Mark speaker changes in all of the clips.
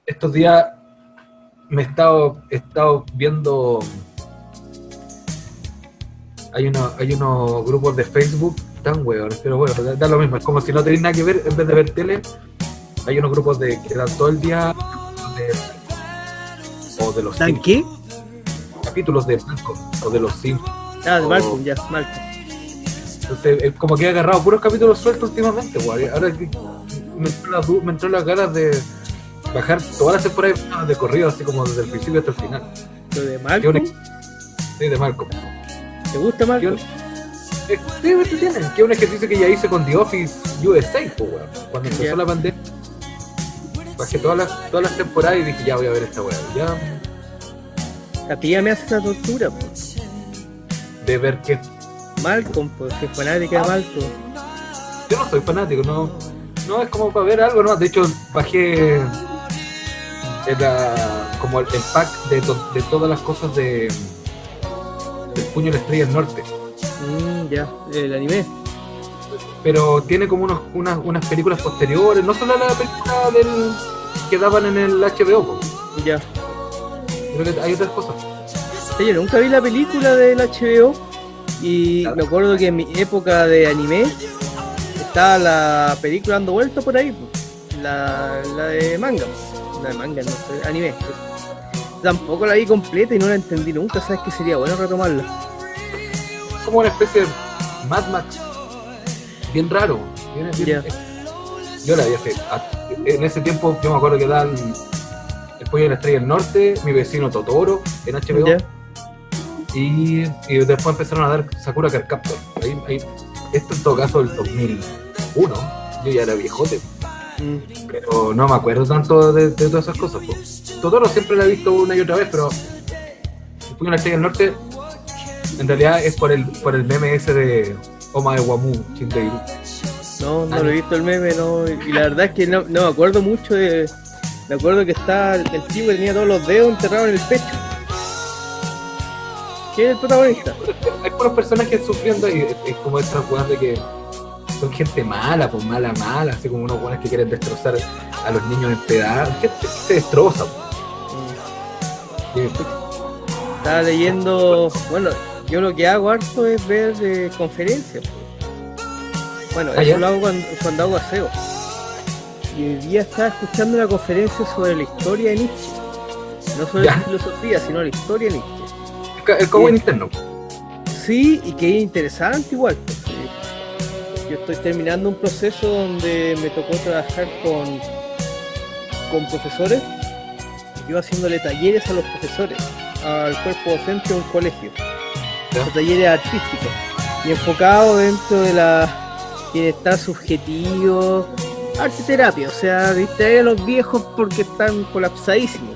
Speaker 1: estos días he estado viendo. Hay unos grupos de Facebook tan huevones, pero bueno, da lo mismo. Es como si no tenéis nada que ver, en vez de ver tele, hay unos grupos que dan todo el día o de los
Speaker 2: ¿Dan
Speaker 1: Sims,
Speaker 2: qué?
Speaker 1: capítulos de Malcolm o de los Sims.
Speaker 2: Ah, de
Speaker 1: O,
Speaker 2: Malcolm, ya, Malcolm.
Speaker 1: entonces, es como que he agarrado puros capítulos sueltos últimamente, güey. Ahora que me entró las ganas de bajar todas las temporadas de corrido, así como desde el principio hasta el final.
Speaker 2: ¿Lo de
Speaker 1: Que una
Speaker 2: Malcolm?
Speaker 1: sí, de Malcolm.
Speaker 2: ¿Te gusta
Speaker 1: Que
Speaker 2: Malcolm?
Speaker 1: sí, me entretienen. Que es un ejercicio que ya hice con The Office USA, pues, weón. Cuando empezó
Speaker 2: Ya.
Speaker 1: la pandemia, bajé todas las temporadas y dije, ya voy a ver esta weá. Ya,
Speaker 2: La tía me hace esa tortura, pues.
Speaker 1: de ver que.
Speaker 2: Malcolm, pues, que es fanática de Malcolm.
Speaker 1: Yo no soy fanático, no. No es como para ver algo, no. De hecho, bajé como el pack de todas las cosas del Puño de la Estrella del Norte.
Speaker 2: Ya, el anime.
Speaker 1: Pero tiene como unas películas posteriores, no solo la película que daban en el HBO, po.
Speaker 2: Ya.
Speaker 1: Creo que hay otras cosas.
Speaker 2: Sí, yo nunca vi la película del HBO y
Speaker 1: Claro.
Speaker 2: me acuerdo que en mi época de anime estaba la película dando vueltas por ahí, pues. La de manga, pues. La de manga, no sé, anime. Tampoco la vi completa y no la entendí nunca, sabes que sería bueno retomarla.
Speaker 1: Como una especie de Mad Max, bien raro.
Speaker 2: Ya.
Speaker 1: Yo la vi en ese tiempo, yo me acuerdo que daban El Puño de la Estrella del Norte, Mi Vecino Totoro en HBO.
Speaker 2: Ya.
Speaker 1: Y después empezaron a dar Sakura Card Captor. Esto en todo caso del 2001. Yo ya era viejote, pero no me acuerdo tanto de todas esas cosas, po. Totoro siempre la he visto una y otra vez, pero El Puño de la Estrella del Norte en realidad es por el meme ese de Oma de Wamu Shindeiru.
Speaker 2: No lo he visto el meme, no. Y la verdad es que no me acuerdo mucho de. Me acuerdo que está el tipo que tenía todos los dedos enterrados en el pecho. ¿Quién es el protagonista?
Speaker 1: Hay puros personajes sufriendo y es como estas weas de que son gente mala, pues mala, así como unos weones que quieren destrozar a los niños en pedazos. Gente que se destroza, pues.
Speaker 2: Estaba leyendo. Bueno, yo lo que hago harto es ver conferencias. Bueno, eso
Speaker 1: ya.
Speaker 2: lo hago cuando hago aseo. Y hoy día estaba escuchando una conferencia sobre la historia de Nietzsche. No sobre
Speaker 1: Ya.
Speaker 2: la filosofía, sino la historia de Nietzsche.
Speaker 1: El cowboy interno.
Speaker 2: Sí, y que es interesante igual. Pues, yo estoy terminando un proceso donde me tocó trabajar con profesores, yo haciéndole talleres a los profesores, al cuerpo docente de un colegio, talleres artísticos, y enfocado dentro de la bienestar subjetivo, arte terapia, o sea, distraer a los viejos porque están colapsadísimos.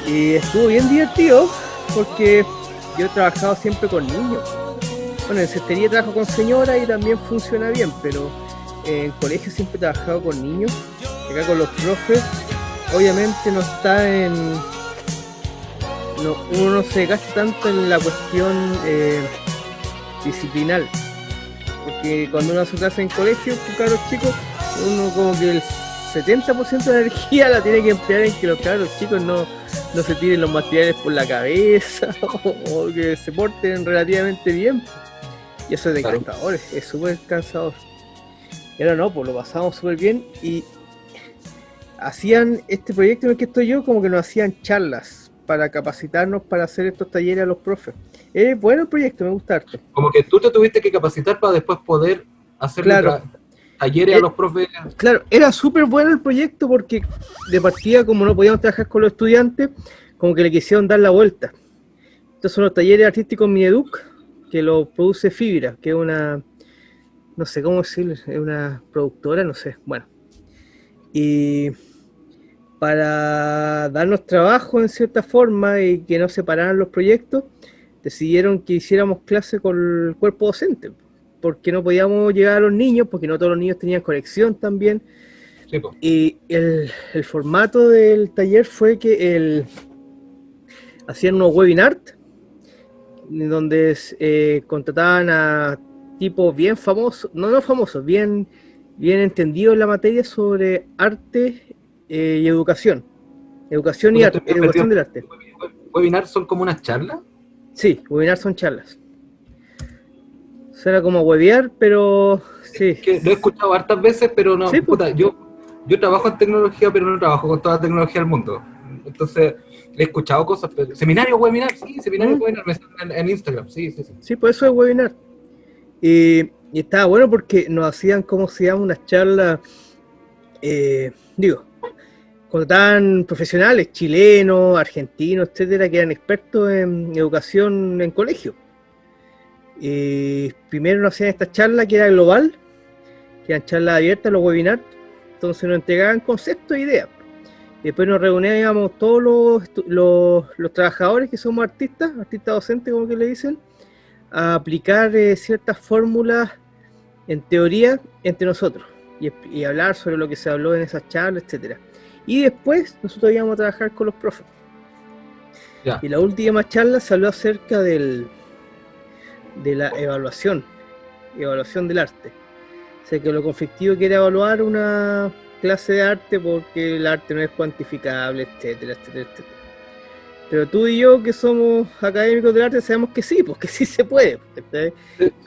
Speaker 2: Y estuvo bien divertido porque yo he trabajado siempre con niños. Bueno, en cestería trabajo con señoras y también funciona bien, pero en colegio siempre he trabajado con niños. Acá con los profes, obviamente no está uno no se gasta tanto en la cuestión disciplinal. Porque cuando uno hace clase en colegio, con cabros chicos, uno como que el 70% de la energía la tiene que emplear en que los cabros chicos no se tiren los materiales por la cabeza o que se porten relativamente bien. Y eso es encantador, es súper cansador. Y ahora no, pues lo pasamos súper bien y hacían este proyecto en el que estoy yo, como que nos hacían charlas para capacitarnos para hacer estos talleres a los profes. Es bueno el proyecto, me gusta harto.
Speaker 1: Como que tú te tuviste que capacitar para después poder hacerle talleres a los profes.
Speaker 2: Claro, era súper bueno el proyecto porque de partida, como no podíamos trabajar con los estudiantes, como que le quisieron dar la vuelta. Estos son los talleres artísticos Mineduc, que lo produce Fibra, que es una, no sé cómo decirlo, es una productora, no sé, bueno. Y para darnos trabajo en cierta forma y que no separaran los proyectos, decidieron que hiciéramos clase con el cuerpo docente, porque no podíamos llegar a los niños, porque no todos los niños tenían conexión también. Sí, pues. Y el formato del taller fue que hacían unos webinars donde contrataban a tipos bien famosos, no famosos, bien bien entendido en la materia sobre arte y educación. Educación y
Speaker 1: Puta,
Speaker 2: arte,
Speaker 1: estoy medio
Speaker 2: educación
Speaker 1: perdido.
Speaker 2: del arte.
Speaker 1: ¿Webinars son como unas charlas?
Speaker 2: Sí, webinar son charlas. Suena como huevear, pero sí.
Speaker 1: Que lo he escuchado hartas veces, pero no,
Speaker 2: Sí, pues.
Speaker 1: puta, yo trabajo en tecnología, pero no trabajo con toda la tecnología del mundo. Entonces, he escuchado cosas, pero, seminarios, webinar, sí, seminarios, webinar, me salen en Instagram, sí, sí, sí.
Speaker 2: Sí, por eso es webinar. Y estaba bueno porque nos hacían, ¿cómo se llama? Unas charlas, digo, tan profesionales, chilenos, argentinos, etcétera, que eran expertos en educación en colegio. Primero nos hacían esta charla que era global, que eran charlas abiertas, los webinars, entonces nos entregaban conceptos e ideas. Y después nos reuníamos todos los trabajadores que somos artistas docentes, como que le dicen, a aplicar ciertas fórmulas en teoría entre nosotros y hablar sobre lo que se habló en esas charlas, etcétera. Y después nosotros íbamos a trabajar con los profes.
Speaker 1: Ya.
Speaker 2: Y la última charla se habló acerca de la evaluación del arte. O sea, que lo conflictivo que era evaluar una clase de arte porque el arte no es cuantificable, etcétera, etcétera, etcétera. Pero tú y yo, que somos académicos del arte, sabemos que sí, porque sí se puede.
Speaker 1: Se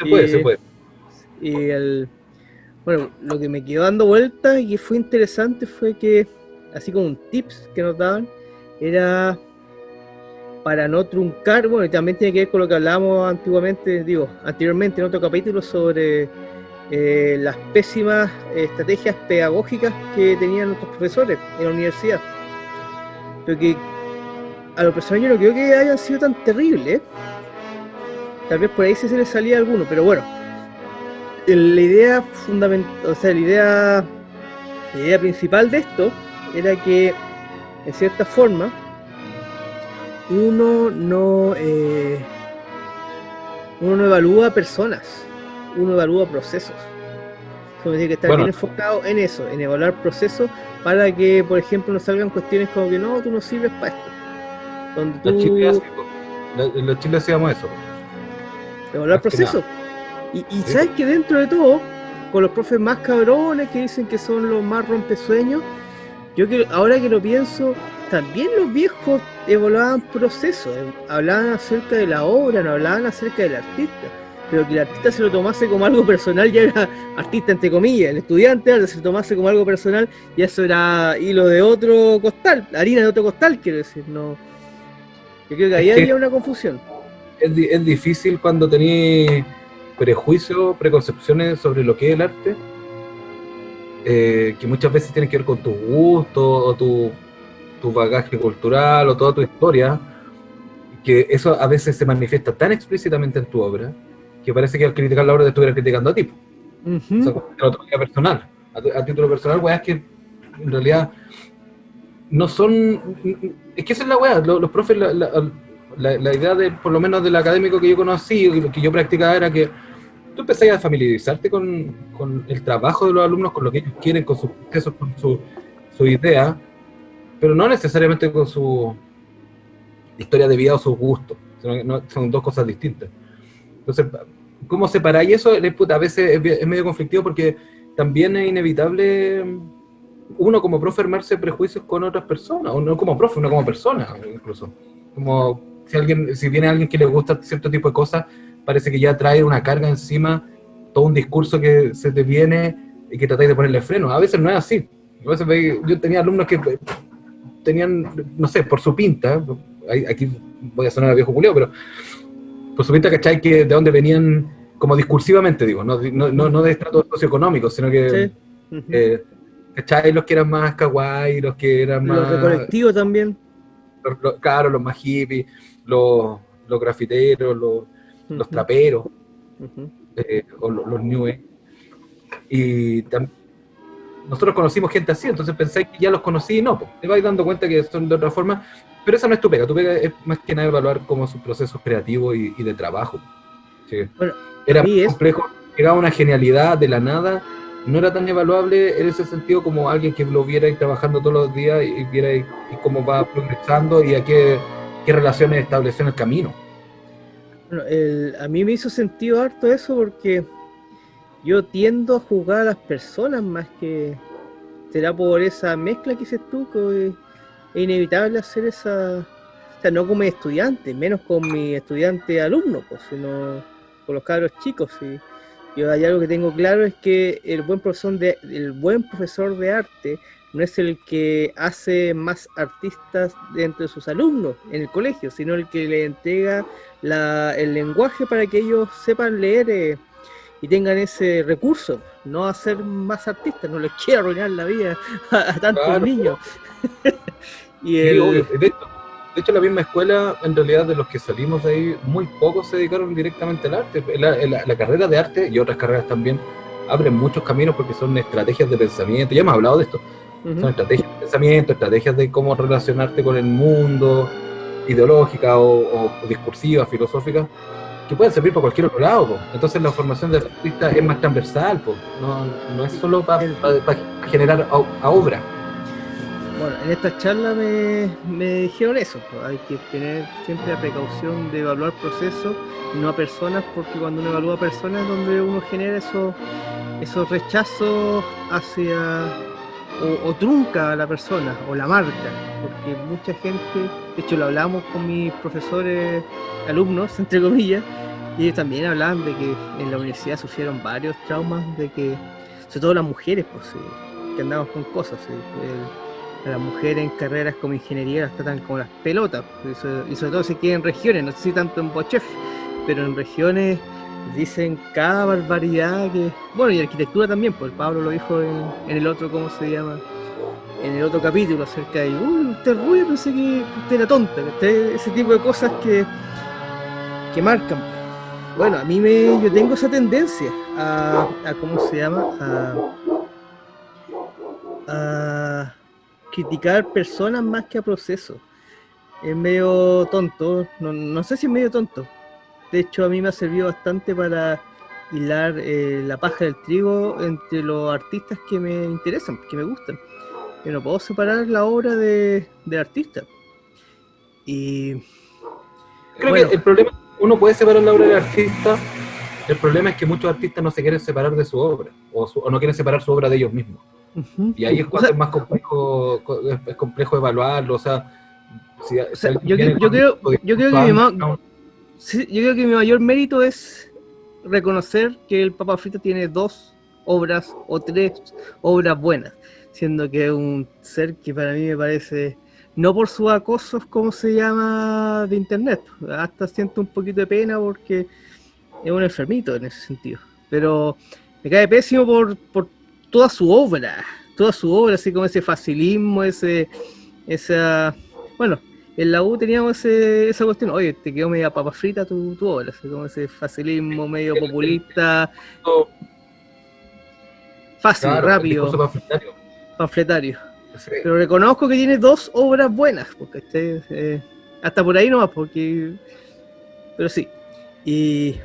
Speaker 1: puede, se puede.
Speaker 2: Bueno, lo que me quedó dando vueltas y que fue interesante fue que, así como un tips que nos daban, era para no truncar, bueno, y también tiene que ver con lo que hablábamos anteriormente en otro capítulo sobre las pésimas estrategias pedagógicas que tenían nuestros profesores en la universidad. Pero que a lo personal yo no creo que hayan sido tan terribles, tal vez por ahí se les salía alguno, pero bueno, la idea fundamental, o sea, la idea principal de esto era que, en cierta forma, uno no evalúa personas, uno evalúa procesos. Eso tiene que estar bien enfocado en eso, en evaluar procesos, para que, por ejemplo, no salgan cuestiones como que no, tú no sirves para esto. Donde tú...
Speaker 1: Los chiles hacíamos eso.
Speaker 2: Evaluar procesos. Y sabes que dentro de todo, con los profes más cabrones que dicen que son los más rompesueños, ahora que lo pienso, también los viejos evaluaban procesos, hablaban acerca de la obra, no hablaban acerca del artista, pero que el artista se lo tomase como algo personal ya era artista entre comillas, el estudiante se lo tomase como algo personal y eso era hilo de otro costal, harina de otro costal, quiero decir, no. Yo creo que ahí había una confusión.
Speaker 1: Es difícil cuando tenés prejuicios, preconcepciones sobre lo que es el arte, que muchas veces tienen que ver con tu gusto o tu bagaje cultural o toda tu historia, que eso a veces se manifiesta tan explícitamente en tu obra que parece que al criticar la obra te estuviera criticando a ti. O sea, a título personal, weá, es que en realidad no son... Es que esa es la weá, los profes, la idea de, por lo menos del académico que yo conocí, lo que yo practicaba era que tú empezás a familiarizarte con el trabajo de los alumnos, con lo que ellos quieren, con sus procesos, con su idea, pero no necesariamente con su historia de vida o sus gustos, sino que son dos cosas distintas. Entonces, ¿cómo separáis eso? A veces es medio conflictivo porque también es inevitable uno como profe armarse prejuicios con otras personas, o no como profe, uno como persona incluso. Como si viene alguien que le gusta cierto tipo de cosas, parece que ya trae una carga encima, todo un discurso que se te viene y que tratáis de ponerle freno. A veces no es así. A veces yo tenía alumnos que tenían, no sé, por su pinta, aquí voy a sonar a viejo culiao, pero por su pinta, ¿cachai? Que de dónde venían, como discursivamente digo, no de estratos socioeconómicos, sino que, sí. ¿Cachai? Los que eran más kawaii, los que eran más...
Speaker 2: Los de colectivo también.
Speaker 1: Claro, los más hippies, los grafiteros, los traperos, o los new age. Y nosotros conocimos gente así, entonces pensáis que ya los conocí y no, pues, te vais dando cuenta que son de otra forma, pero esa no es tu pega es más que nada evaluar como sus procesos creativos y de trabajo. ¿Sí? Bueno, era muy complejo, llegaba una genialidad de la nada, no era tan evaluable en ese sentido como alguien que lo viera y trabajando todos los días y viera y cómo va progresando y a qué relaciones estableció en el camino.
Speaker 2: Bueno, a mí me hizo sentido harto eso porque yo tiendo a juzgar a las personas más que... Será por esa mezcla que dices tú, que es inevitable hacer esa... O sea, no con mis estudiantes, menos con mi estudiante alumno, pues, sino con los cabros chicos. ¿Sí? Yo hay algo que tengo claro, es que el buen profesor de arte no es el que hace más artistas dentro de sus alumnos en el colegio, sino el que le entrega el lenguaje para que ellos sepan leer y tengan ese recurso, no hacer más artistas. No les quiero arruinar la vida a tantos
Speaker 1: Claro,
Speaker 2: niños. Y
Speaker 1: sí, obvio. De hecho, la misma escuela, en realidad, de los que salimos de ahí, muy pocos se dedicaron directamente al arte. La carrera de arte y otras carreras también abren muchos caminos porque son estrategias de pensamiento. Ya hemos hablado de esto. Son estrategias de pensamiento, estrategias de cómo relacionarte con el mundo, ideológica o discursiva, filosófica, que pueden servir para cualquier otro lado. Po. Entonces la formación de artistas es más transversal, po. No es solo para generar a obra.
Speaker 2: Bueno, en esta charla me dijeron eso, pues, hay que tener siempre la precaución de evaluar procesos y no a personas, porque cuando uno evalúa personas es donde uno genera esos rechazos hacia o trunca a la persona o la marca, porque mucha gente, de hecho lo hablamos con mis profesores, alumnos, entre comillas, y ellos también hablaban de que en la universidad sufrieron varios traumas, de que, sobre todo las mujeres, pues, que andamos con cosas, a las mujeres en carreras como ingeniería las tratan como las pelotas, y sobre todo si quieren en regiones, no sé si tanto en Bochef, pero en regiones dicen cada barbaridad que... Bueno, y arquitectura también, pues el Pablo lo dijo en el otro, ¿cómo se llama? En el otro capítulo acerca de, usted es rubia, pensé que usted era tonta, ese tipo de cosas que marcan. Bueno, yo tengo esa tendencia a ¿cómo se llama? A criticar personas más que a procesos. Es medio tonto, no sé si es medio tonto. De hecho, a mí me ha servido bastante para hilar la paja del trigo entre los artistas que me interesan, que me gustan. Yo no puedo separar la obra de artista. Y
Speaker 1: Creo que el problema, uno puede separar la obra del artista, el problema es que muchos artistas no se quieren separar de su obra, o no quieren separar su obra de ellos mismos. Y ahí es cuando es más complejo evaluarlo, o sea,
Speaker 2: yo creo que mi mayor mérito es reconocer que el Papa Frito tiene 2 obras o 3 obras buenas, siendo que es un ser que para mí me parece, no por sus acosos, ¿cómo se llama?, de internet, hasta siento un poquito de pena porque es un enfermito en ese sentido, pero me cae pésimo por toda su obra, así como ese facilismo, esa... Bueno, en la U teníamos esa cuestión, oye, te quedó media papa frita tu obra, así como ese facilismo medio populista, fácil, claro, rápido, panfletario. Sí. Pero reconozco que tiene 2 obras buenas, porque hasta por ahí nomás, porque... Pero sí, y...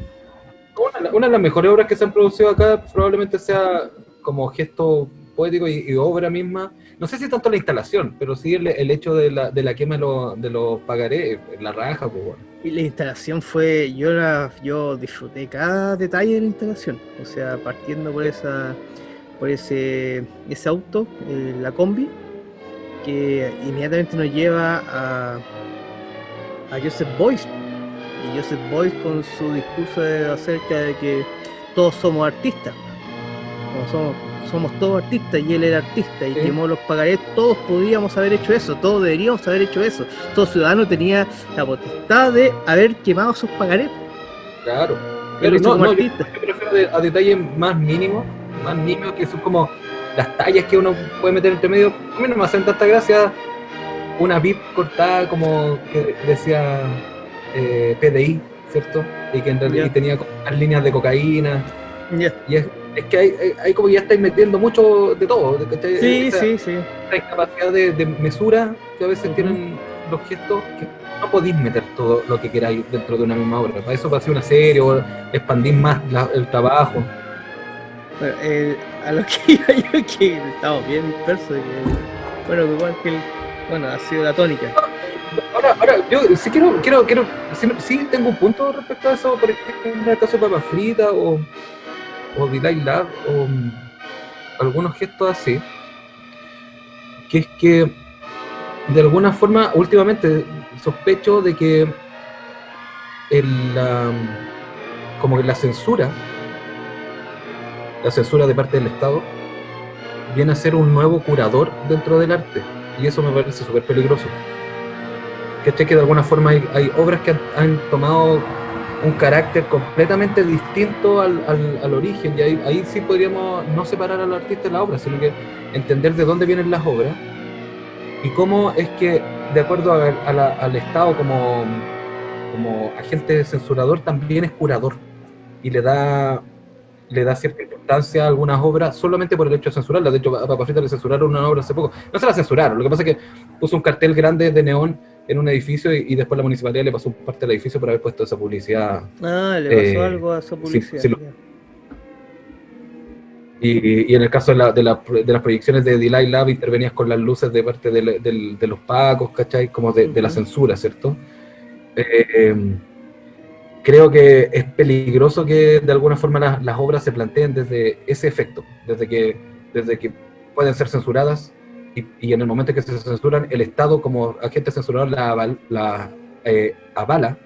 Speaker 1: Una de las mejores obras que se han producido acá probablemente sea como gesto poético y obra misma. No sé si tanto la instalación, pero sí el hecho de la quema de los pagarés, la raja. Pues, bueno.
Speaker 2: Y la instalación fue, yo disfruté cada detalle de la instalación, o sea, partiendo por ese auto, la combi, que inmediatamente nos lleva a Joseph Beuys. Y Joseph Beuys con su discurso acerca de que todos somos artistas, somos todos artistas, y él era artista y sí. Quemó los pagarés. Todos podíamos haber hecho eso, todos deberíamos haber hecho eso, todo ciudadano tenía la potestad de haber quemado sus pagarés.
Speaker 1: Claro, pero yo prefiero a detalles más mínimos que son como las tallas que uno puede meter entre medio. A mí no me hacen tanta gracia una VIP cortada como que decía PDI, ¿cierto? Y que en realidad tenía unas líneas de cocaína. Y es que hay como que ya estáis metiendo mucho de todo.
Speaker 2: Sí.
Speaker 1: La incapacidad de mesura que a veces tienen los gestos, que no podéis meter todo lo que queráis dentro de una misma obra. Para eso, para hacer una serie o expandir más el trabajo.
Speaker 2: Bueno, a lo que iba yo, que estamos bien dispersos, igual que ha sido la tónica.
Speaker 1: Ahora, yo sí sí tengo un punto respecto a eso, por ejemplo, en el caso de papas fritas o Delay Lab o algunos gestos así, que es que de alguna forma últimamente sospecho de que como que la censura de parte del Estado viene a ser un nuevo curador dentro del arte, y eso me parece súper peligroso. ¿Cachai? Que de alguna forma hay obras que han tomado un carácter completamente distinto al origen, y ahí sí podríamos no separar al artista de la obra, sino que entender de dónde vienen las obras y cómo es que, de acuerdo al Estado como agente censurador, también es curador y le da cierta importancia a algunas obras solamente por el hecho de censurarlas. De hecho, a Papa Frita le censuraron una obra hace poco. No se la censuraron, lo que pasa es que puso un cartel grande de neón en un edificio y después la municipalidad le pasó parte del edificio por haber puesto esa publicidad.
Speaker 2: Le pasó algo a esa publicidad.
Speaker 1: Y en el caso de las proyecciones de Delay Lab intervenías con las luces de parte de los pacos, ¿cachai? Como de la censura, ¿cierto? Creo que es peligroso que de alguna forma las obras se planteen desde ese efecto, desde que pueden ser censuradas y en el momento en que se censuran, el Estado como agente censurador la avala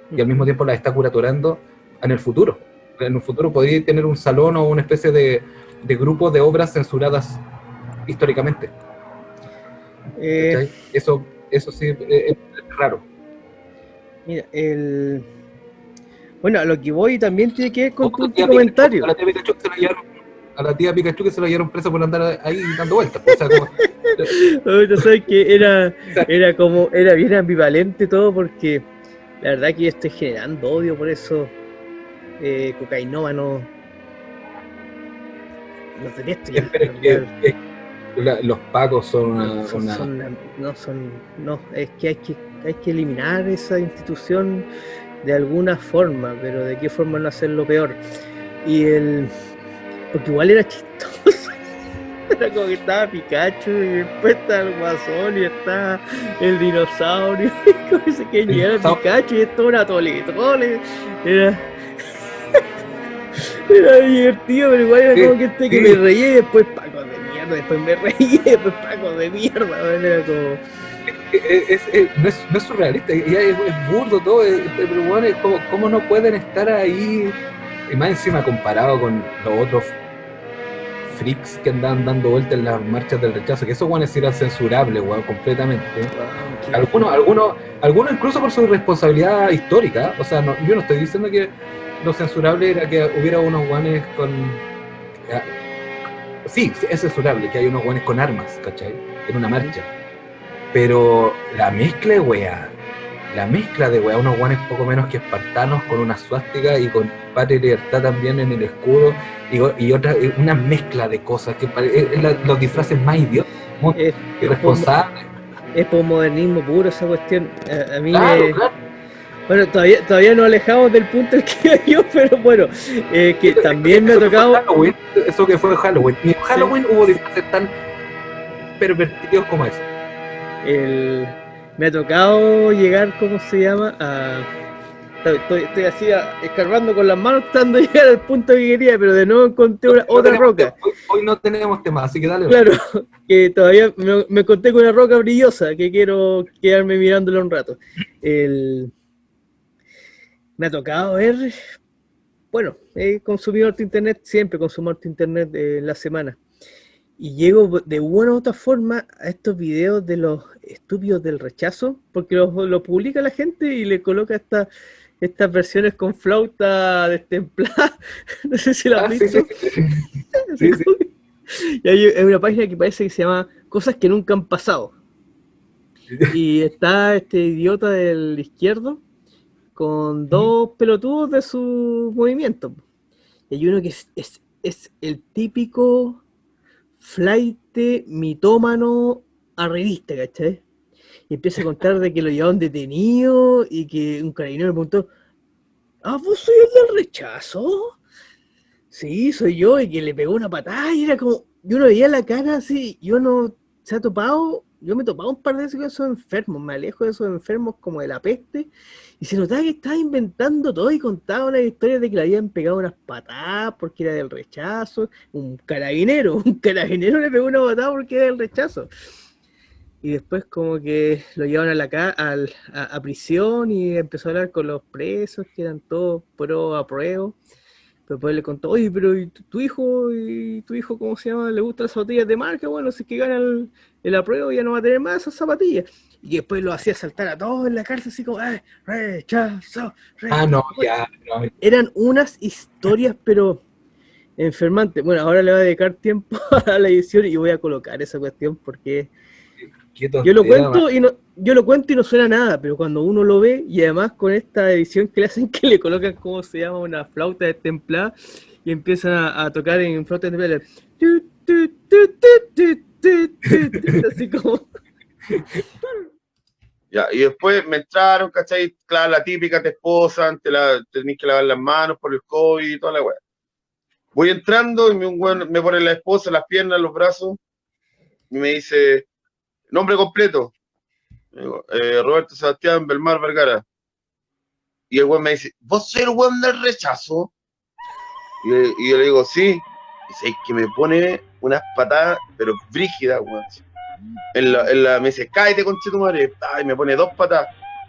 Speaker 1: y al mismo tiempo la está curatorando en el futuro. En el futuro podría tener un salón o una especie de grupo de obras censuradas históricamente. Eso sí es raro.
Speaker 2: Mira, bueno, a lo que voy también tiene que ver con tu comentario.
Speaker 1: A la tía Pikachu que se la llevaron presa por andar ahí dando vueltas. O sea,
Speaker 2: tú sabes que era bien ambivalente todo, porque la verdad que yo estoy generando odio por eso. Cocainómanos. Los detesto ya.
Speaker 1: Los pacos son
Speaker 2: es que hay que eliminar esa institución de alguna forma, pero de qué forma no hacerlo peor. Porque igual era chistoso. Era como que estaba Pikachu y después estaba el Guasón y estaba el dinosaurio. Como que se quería llegar a Pikachu y esto era tole. Era divertido, pero igual era como que me reía y después Paco de mierda, después me reía y después Paco de mierda. Era como...
Speaker 1: no es surrealista, es burdo todo, pero bueno, ¿cómo no pueden estar ahí? Y más encima comparado con los otros freaks que andaban dando vueltas en las marchas del rechazo, que esos guanes eran censurables, weón, completamente. Algunos incluso por su responsabilidad histórica. O sea, yo no estoy diciendo que lo censurable era que hubiera unos guanes con... Sí, es censurable que haya unos guanes con armas, ¿cachai? En una marcha. Pero la mezcla de weá, unos guanes poco menos que espartanos con una suástica y con patria y libertad también en el escudo y otra, una mezcla de cosas que los disfraces más idiotas, irresponsables.
Speaker 2: Es posmodernismo puro esa cuestión. A mí
Speaker 1: claro.
Speaker 2: Bueno, todavía nos alejamos del punto en que yo, pero bueno, que también me ha tocado...
Speaker 1: Eso que fue Halloween. Ni en Halloween hubo disfraces tan pervertidos como eso.
Speaker 2: Me ha tocado llegar, ¿cómo se llama? Estoy así escarbando con las manos tratando de llegar al punto que quería, pero de nuevo encontré otra roca.
Speaker 1: Hoy no tenemos tema, así que dale.
Speaker 2: Claro, que todavía me encontré con una roca brillosa que quiero quedarme mirándola un rato. Me ha tocado ver, bueno, he consumido harto internet, siempre consumo harto internet en la semana. Y llego de una u otra forma a estos videos de los estúpidos del rechazo, porque lo publica la gente y le coloca estas versiones con flauta destemplada. No sé si la has visto. Sí. Y hay una página que parece que se llama Cosas que nunca han pasado. Y está este idiota del izquierdo con dos pelotudos de su movimiento. Y hay uno que es el típico flaite mitómano arribista, ¿cachai? Y empieza a contar de que lo llevaron detenido y que un carabinero le preguntó: ¿vos soy el del rechazo? Sí, soy yo, y que le pegó una patada y era como, yo no veía la cara así, yo no se ha topado yo me topaba un par de veces con esos enfermos, me alejo de esos enfermos como de la peste, y se notaba que estaba inventando todo y contaba una historia de que le habían pegado unas patadas porque era del rechazo, un carabinero le pegó una patada porque era del rechazo. Y después como que lo llevan a prisión y empezó a hablar con los presos, que eran todos pro apruebo. Pero después le contó, oye, pero ¿y tu hijo cómo se llama? ¿Le gustan las zapatillas de marca? Bueno, si es que gana el apruebo ya no va a tener más esas zapatillas. Y después lo hacía saltar a todos en la cárcel así como, rechazo,
Speaker 1: Ah, no,
Speaker 2: rechazo.
Speaker 1: ya, no.
Speaker 2: Eran unas historias, pero enfermantes. Bueno, ahora le voy a dedicar tiempo a la edición y voy a colocar esa cuestión porque
Speaker 1: Qué tontera, man.
Speaker 2: yo lo cuento y no suena nada, pero cuando uno lo ve, y además con esta edición que le hacen, que le colocan, ¿cómo se llama? Una flauta destemplada, y empiezan a tocar en flauta destemplada, así como...
Speaker 3: Ya, y después me entraron, ¿cachai? Claro, la típica te esposan, tenés que lavar las manos por el COVID y toda la weá. Voy entrando y me pone la esposa, las piernas, los brazos, y me dice, nombre completo. Digo, Roberto Sebastián Belmar Vergara. Y el weón me dice, ¿vos sois el weón del rechazo? Y yo le digo, sí. Y dice, que me pone unas patadas, pero brígidas, weón. Me dice, cállate, conche tu madre. Ay, me pone 2 patas,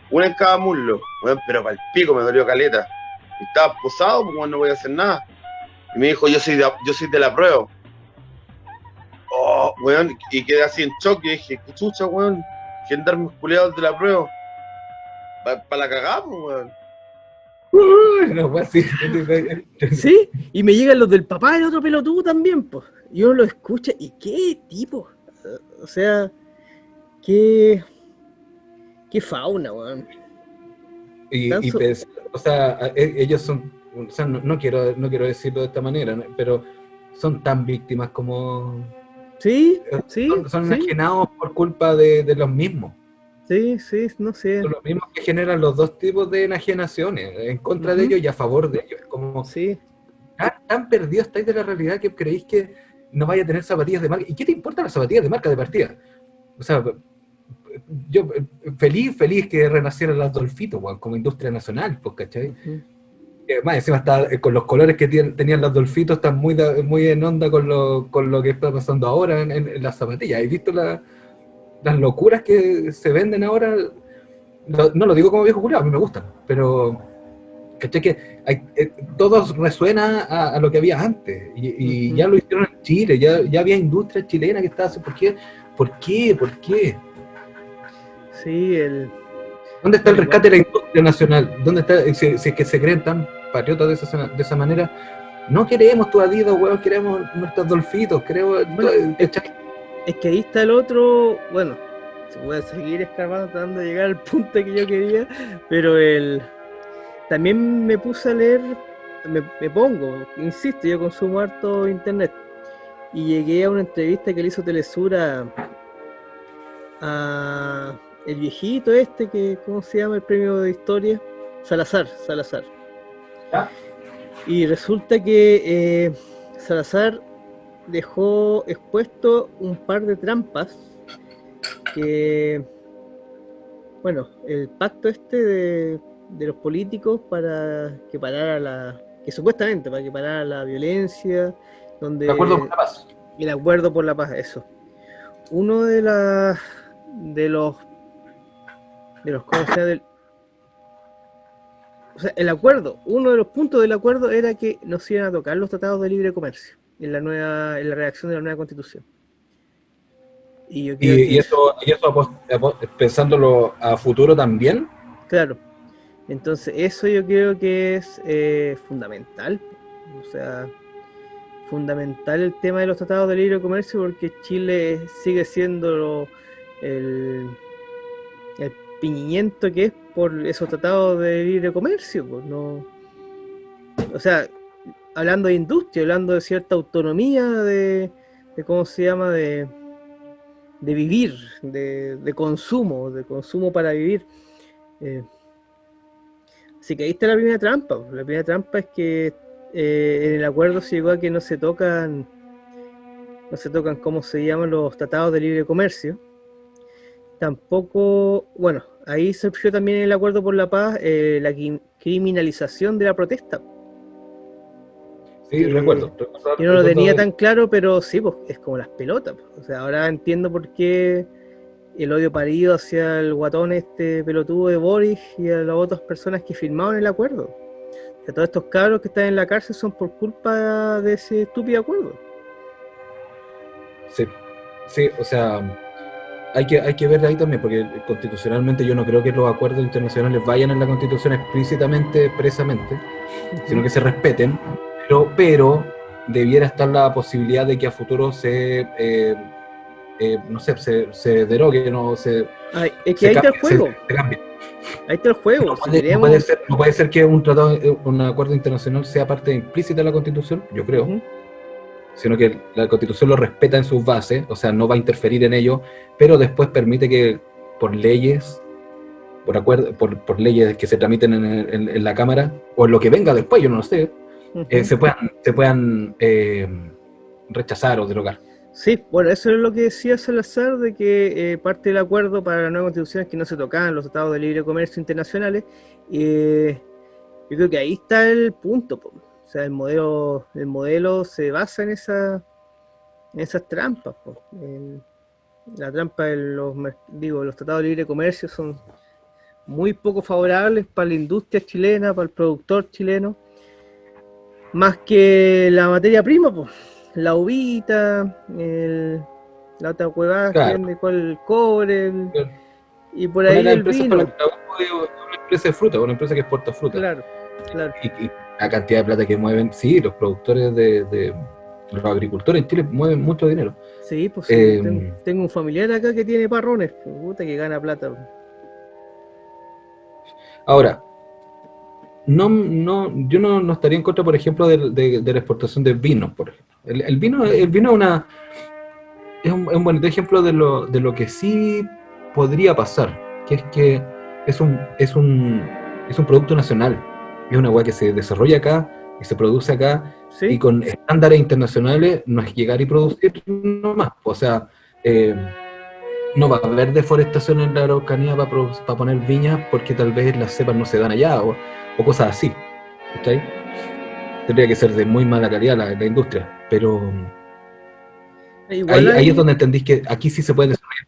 Speaker 3: una en cada muslo. Weón, pero para el pico me dolió caleta. Y estaba posado, pues no voy a hacer nada. Y me dijo, yo soy de la prueba. Oh, weón, y quedé así en shock y dije, qué chucha, weón. Gendarmes culiados de la prueba. Para la cagada, pues, weón.
Speaker 1: No fue así.
Speaker 2: Sí, y me llegan los del papá del otro pelotudo también, pues. Y uno lo escucha, y qué tipo. O sea, qué fauna, weón.
Speaker 1: O sea, ellos son, o sea, no quiero decirlo de esta manera, ¿no? Pero son tan víctimas como...
Speaker 2: Sí,
Speaker 1: son
Speaker 2: sí,
Speaker 1: enajenados por culpa de los mismos.
Speaker 2: sí, no sé.
Speaker 1: Son los mismos que generan los dos tipos de enajenaciones, en contra de ellos y a favor de ellos. Como
Speaker 2: Sí,
Speaker 1: tan perdidos estáis de la realidad que creéis que no vaya a tener zapatillas de marca. ¿Y qué te importan las zapatillas de marca de partida? O sea, yo feliz que renacieran las Dolfitos, weón, como industria nacional, pues, ¿cachai? Más encima está, con los colores que tenían los Dolfitos, están muy en onda con lo que está pasando ahora en las zapatillas. ¿Has visto las locuras que se venden ahora? No lo digo como viejo culiao, a mí me gustan, pero ¿cachai? Que todo resuena a lo que había antes, y ya lo hicieron en Chile, ya había industria chilena que estaba haciendo. ¿Por qué?
Speaker 2: Sí,
Speaker 1: ¿Dónde está el rescate de la industria nacional? ¿Dónde está, si es que se creen tan patriotas de esa manera? No queremos tu Adidas, weón, queremos nuestros Dolfitos, queremos...
Speaker 2: Bueno, es que ahí está el otro, bueno, se puede seguir escarbando tratando de llegar al punto que yo quería, pero también me puse a leer, me pongo, insisto, yo consumo harto internet, y llegué a una entrevista que le hizo Telesur a el viejito este, que, ¿cómo se llama? El premio de historia, Salazar.
Speaker 1: ¿Ah?
Speaker 2: Y resulta que Salazar dejó expuesto un par de trampas que, bueno, el pacto este de los políticos para que supuestamente para que parara la violencia, donde
Speaker 1: De acuerdo con la paz.
Speaker 2: el acuerdo por la paz, eso. Uno de los ¿cómo se llama? O sea, uno de los puntos del acuerdo era que no se iban a tocar los tratados de libre comercio en la redacción de la nueva constitución. Y yo creo que
Speaker 1: Eso pensándolo a futuro también.
Speaker 2: claro, entonces eso yo creo que es fundamental. O sea, fundamental el tema de los tratados de libre comercio, porque Chile sigue siendo el piñimiento que es por esos tratados de libre comercio, pues no, o sea, hablando de industria, hablando de cierta autonomía de cómo se llama, de vivir, de consumo para vivir. Así que ahí está la primera trampa. La primera trampa es que en el acuerdo se llegó a que no se tocan, ¿cómo se llaman? Los tratados de libre comercio. Tampoco, bueno, ahí surgió también el acuerdo por la paz, la criminalización de la protesta.
Speaker 1: Sí, recuerdo.
Speaker 2: Yo no lo tenía tan claro, pero sí, pues es como las pelotas. Pues. O sea, ahora entiendo por qué el odio parido hacia el guatón este pelotudo de Boris y a las otras personas que firmaron el acuerdo. O sea, todos estos cabros que están en la cárcel son por culpa de ese estúpido acuerdo.
Speaker 1: Sí, sí, o sea, hay que ver ahí también, porque constitucionalmente yo no creo que los acuerdos internacionales vayan en la Constitución explícitamente, expresamente, sino que se respeten, pero debiera estar la posibilidad de que a futuro no sé, se derogue, no se,
Speaker 2: Ay, es que
Speaker 1: se
Speaker 2: ahí está el
Speaker 1: cambie,
Speaker 2: juego.
Speaker 1: se cambie.
Speaker 2: Ahí está el juego.
Speaker 1: No
Speaker 2: Si
Speaker 1: puede,
Speaker 2: queremos.
Speaker 1: no puede ser que un tratado, un acuerdo internacional sea parte implícita de la Constitución, yo creo, sino que la Constitución lo respeta en sus bases, o sea, no va a interferir en ello, pero después permite que por leyes, por leyes que se tramiten en la Cámara, o en lo que venga después, yo no lo sé, se puedan rechazar o derogar.
Speaker 2: Sí, bueno, eso es lo que decía Salazar, de que parte del acuerdo para la nueva constitución es que no se tocaban los tratados de libre comercio internacionales. Yo creo que ahí está el punto, po. O sea, el modelo se basa en esas trampas, po. La trampa de los tratados de libre comercio son muy poco favorables para la industria chilena, para el productor chileno, más que la materia prima, pues. La uvita, la otra huevada que vende el cobre, y por ahí el vino.
Speaker 1: Una empresa de fruta, una empresa que exporta fruta.
Speaker 2: Claro.
Speaker 1: Y la cantidad de plata que mueven, sí, los productores los agricultores en Chile mueven mucho dinero.
Speaker 2: Sí, pues sí, tengo un familiar acá que tiene parrones, puta, que gana plata.
Speaker 1: Ahora, yo no estaría en contra, por ejemplo, de la exportación de vinos, por ejemplo. El vino es un bonito ejemplo de lo que sí podría pasar, que es un producto nacional, es una hueá que se desarrolla acá y se produce acá,
Speaker 2: ¿sí?
Speaker 1: Y con estándares internacionales no es llegar y producir nomás, o sea, no va a haber deforestación en la Araucanía para poner viñas porque tal vez las cepas no se dan allá o cosas así, ¿okay? Tendría que ser de muy mala calidad la industria, pero ahí es donde entendís que aquí sí se puede desarrollar.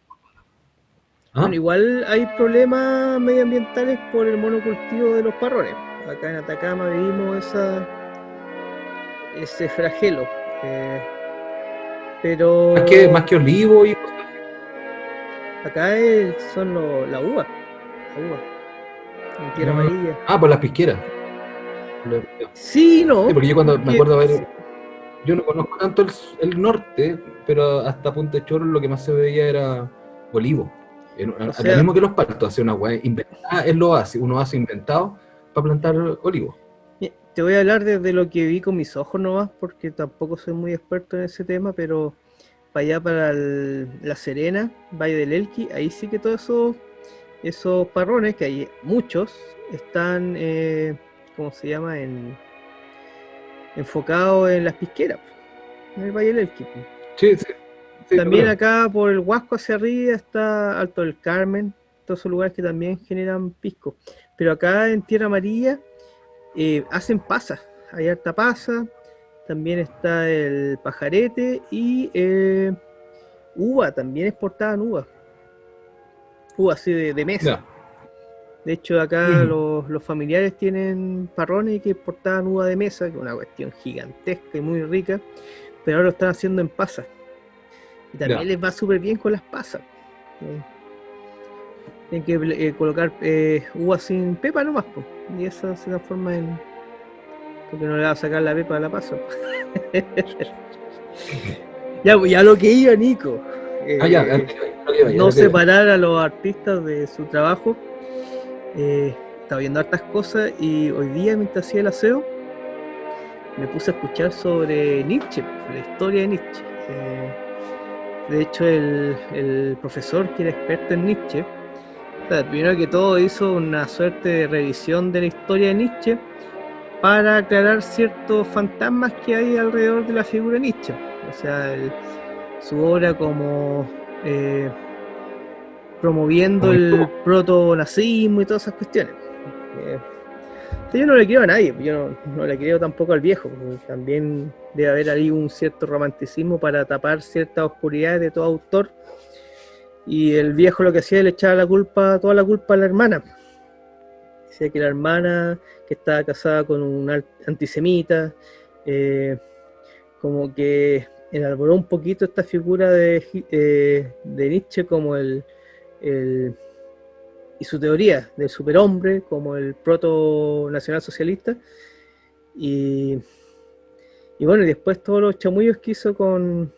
Speaker 2: ¿Ah? Bueno, igual hay problemas medioambientales por el monocultivo de los parrones. Acá en Atacama vivimos ese flagelo. Pero
Speaker 1: más que olivo y cosas así.
Speaker 2: Acá son la uva. En tierra amarilla.
Speaker 1: Por las pisqueras.
Speaker 2: Sí, no.
Speaker 1: Sí, porque yo cuando me acuerdo yo no conozco tanto el norte, pero hasta Punta Choro lo que más se veía era olivo. Lo mismo que los paltos, hace una hueá inventada, es lo hace, uno hace inventado para plantar olivo.
Speaker 2: Te voy a hablar desde lo que vi con mis ojos nomás, porque tampoco soy muy experto en ese tema, pero para allá, para La Serena, Valle del Elqui, ahí sí que todos esos parrones, que hay muchos, están, ¿cómo se llama? Enfocados en las pisqueras, en el Valle del Elqui.
Speaker 1: Sí.
Speaker 2: También acá por el Huasco hacia arriba está Alto del Carmen, todos esos lugares que también generan pisco. Pero acá en Tierra Amarilla hacen pasas, hay harta pasa, también está el pajarete y uva, también exportaban uva así de mesa. Yeah. De hecho acá los familiares tienen parrones que exportaban uva de mesa, que es una cuestión gigantesca y muy rica, pero ahora lo están haciendo en pasas. Y también les va súper bien con las pasas. Tienen que colocar uva sin pepa nomás, po. Y esa se transforma en... Porque no le va a sacar la pepa a la pasa. ya lo que iba, Nico. No separar a los artistas de su trabajo. Estaba viendo hartas cosas y hoy día, mientras hacía el aseo, me puse a escuchar sobre Nietzsche, la historia de Nietzsche. De hecho, el profesor que era experto en Nietzsche, o sea, primero que todo hizo una suerte de revisión de la historia de Nietzsche para aclarar ciertos fantasmas que hay alrededor de la figura de Nietzsche. O sea, su obra como promoviendo
Speaker 1: Como
Speaker 2: el
Speaker 1: YouTube.
Speaker 2: proto-nazismo y todas esas cuestiones. Yo no le creo a nadie, yo no le creo tampoco al viejo, porque también debe haber ahí un cierto romanticismo para tapar ciertas oscuridades de todo autor, y el viejo lo que hacía es le echaba toda la culpa a la hermana. Decía que la hermana, que estaba casada con un antisemita, como que elaboró un poquito esta figura de Nietzsche como y su teoría del superhombre como el proto nacionalsocialista, y bueno, y después todos los chamullos que hizo con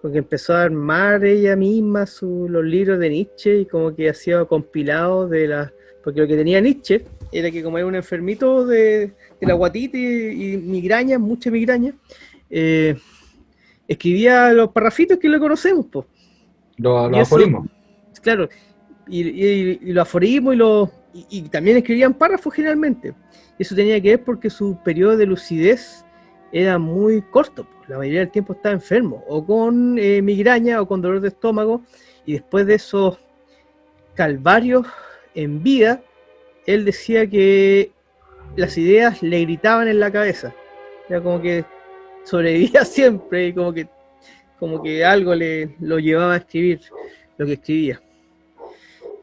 Speaker 2: que empezó a armar ella misma los libros de Nietzsche, y como que hacía compilados porque lo que tenía Nietzsche era que como era un enfermito de la guatita y migraña, mucha migraña, escribía los parrafitos que lo conocemos, pues.
Speaker 1: Los
Speaker 2: Y eso,
Speaker 1: aforismos.
Speaker 2: claro, y los aforismos y también escribían párrafos generalmente. Y eso tenía que ver porque su periodo de lucidez era muy corto. La mayoría del tiempo estaba enfermo, o con migraña o con dolor de estómago, y después de esos calvarios en vida, él decía que las ideas le gritaban en la cabeza. Era como que sobrevivía siempre, y como que algo lo llevaba a escribir lo que escribía.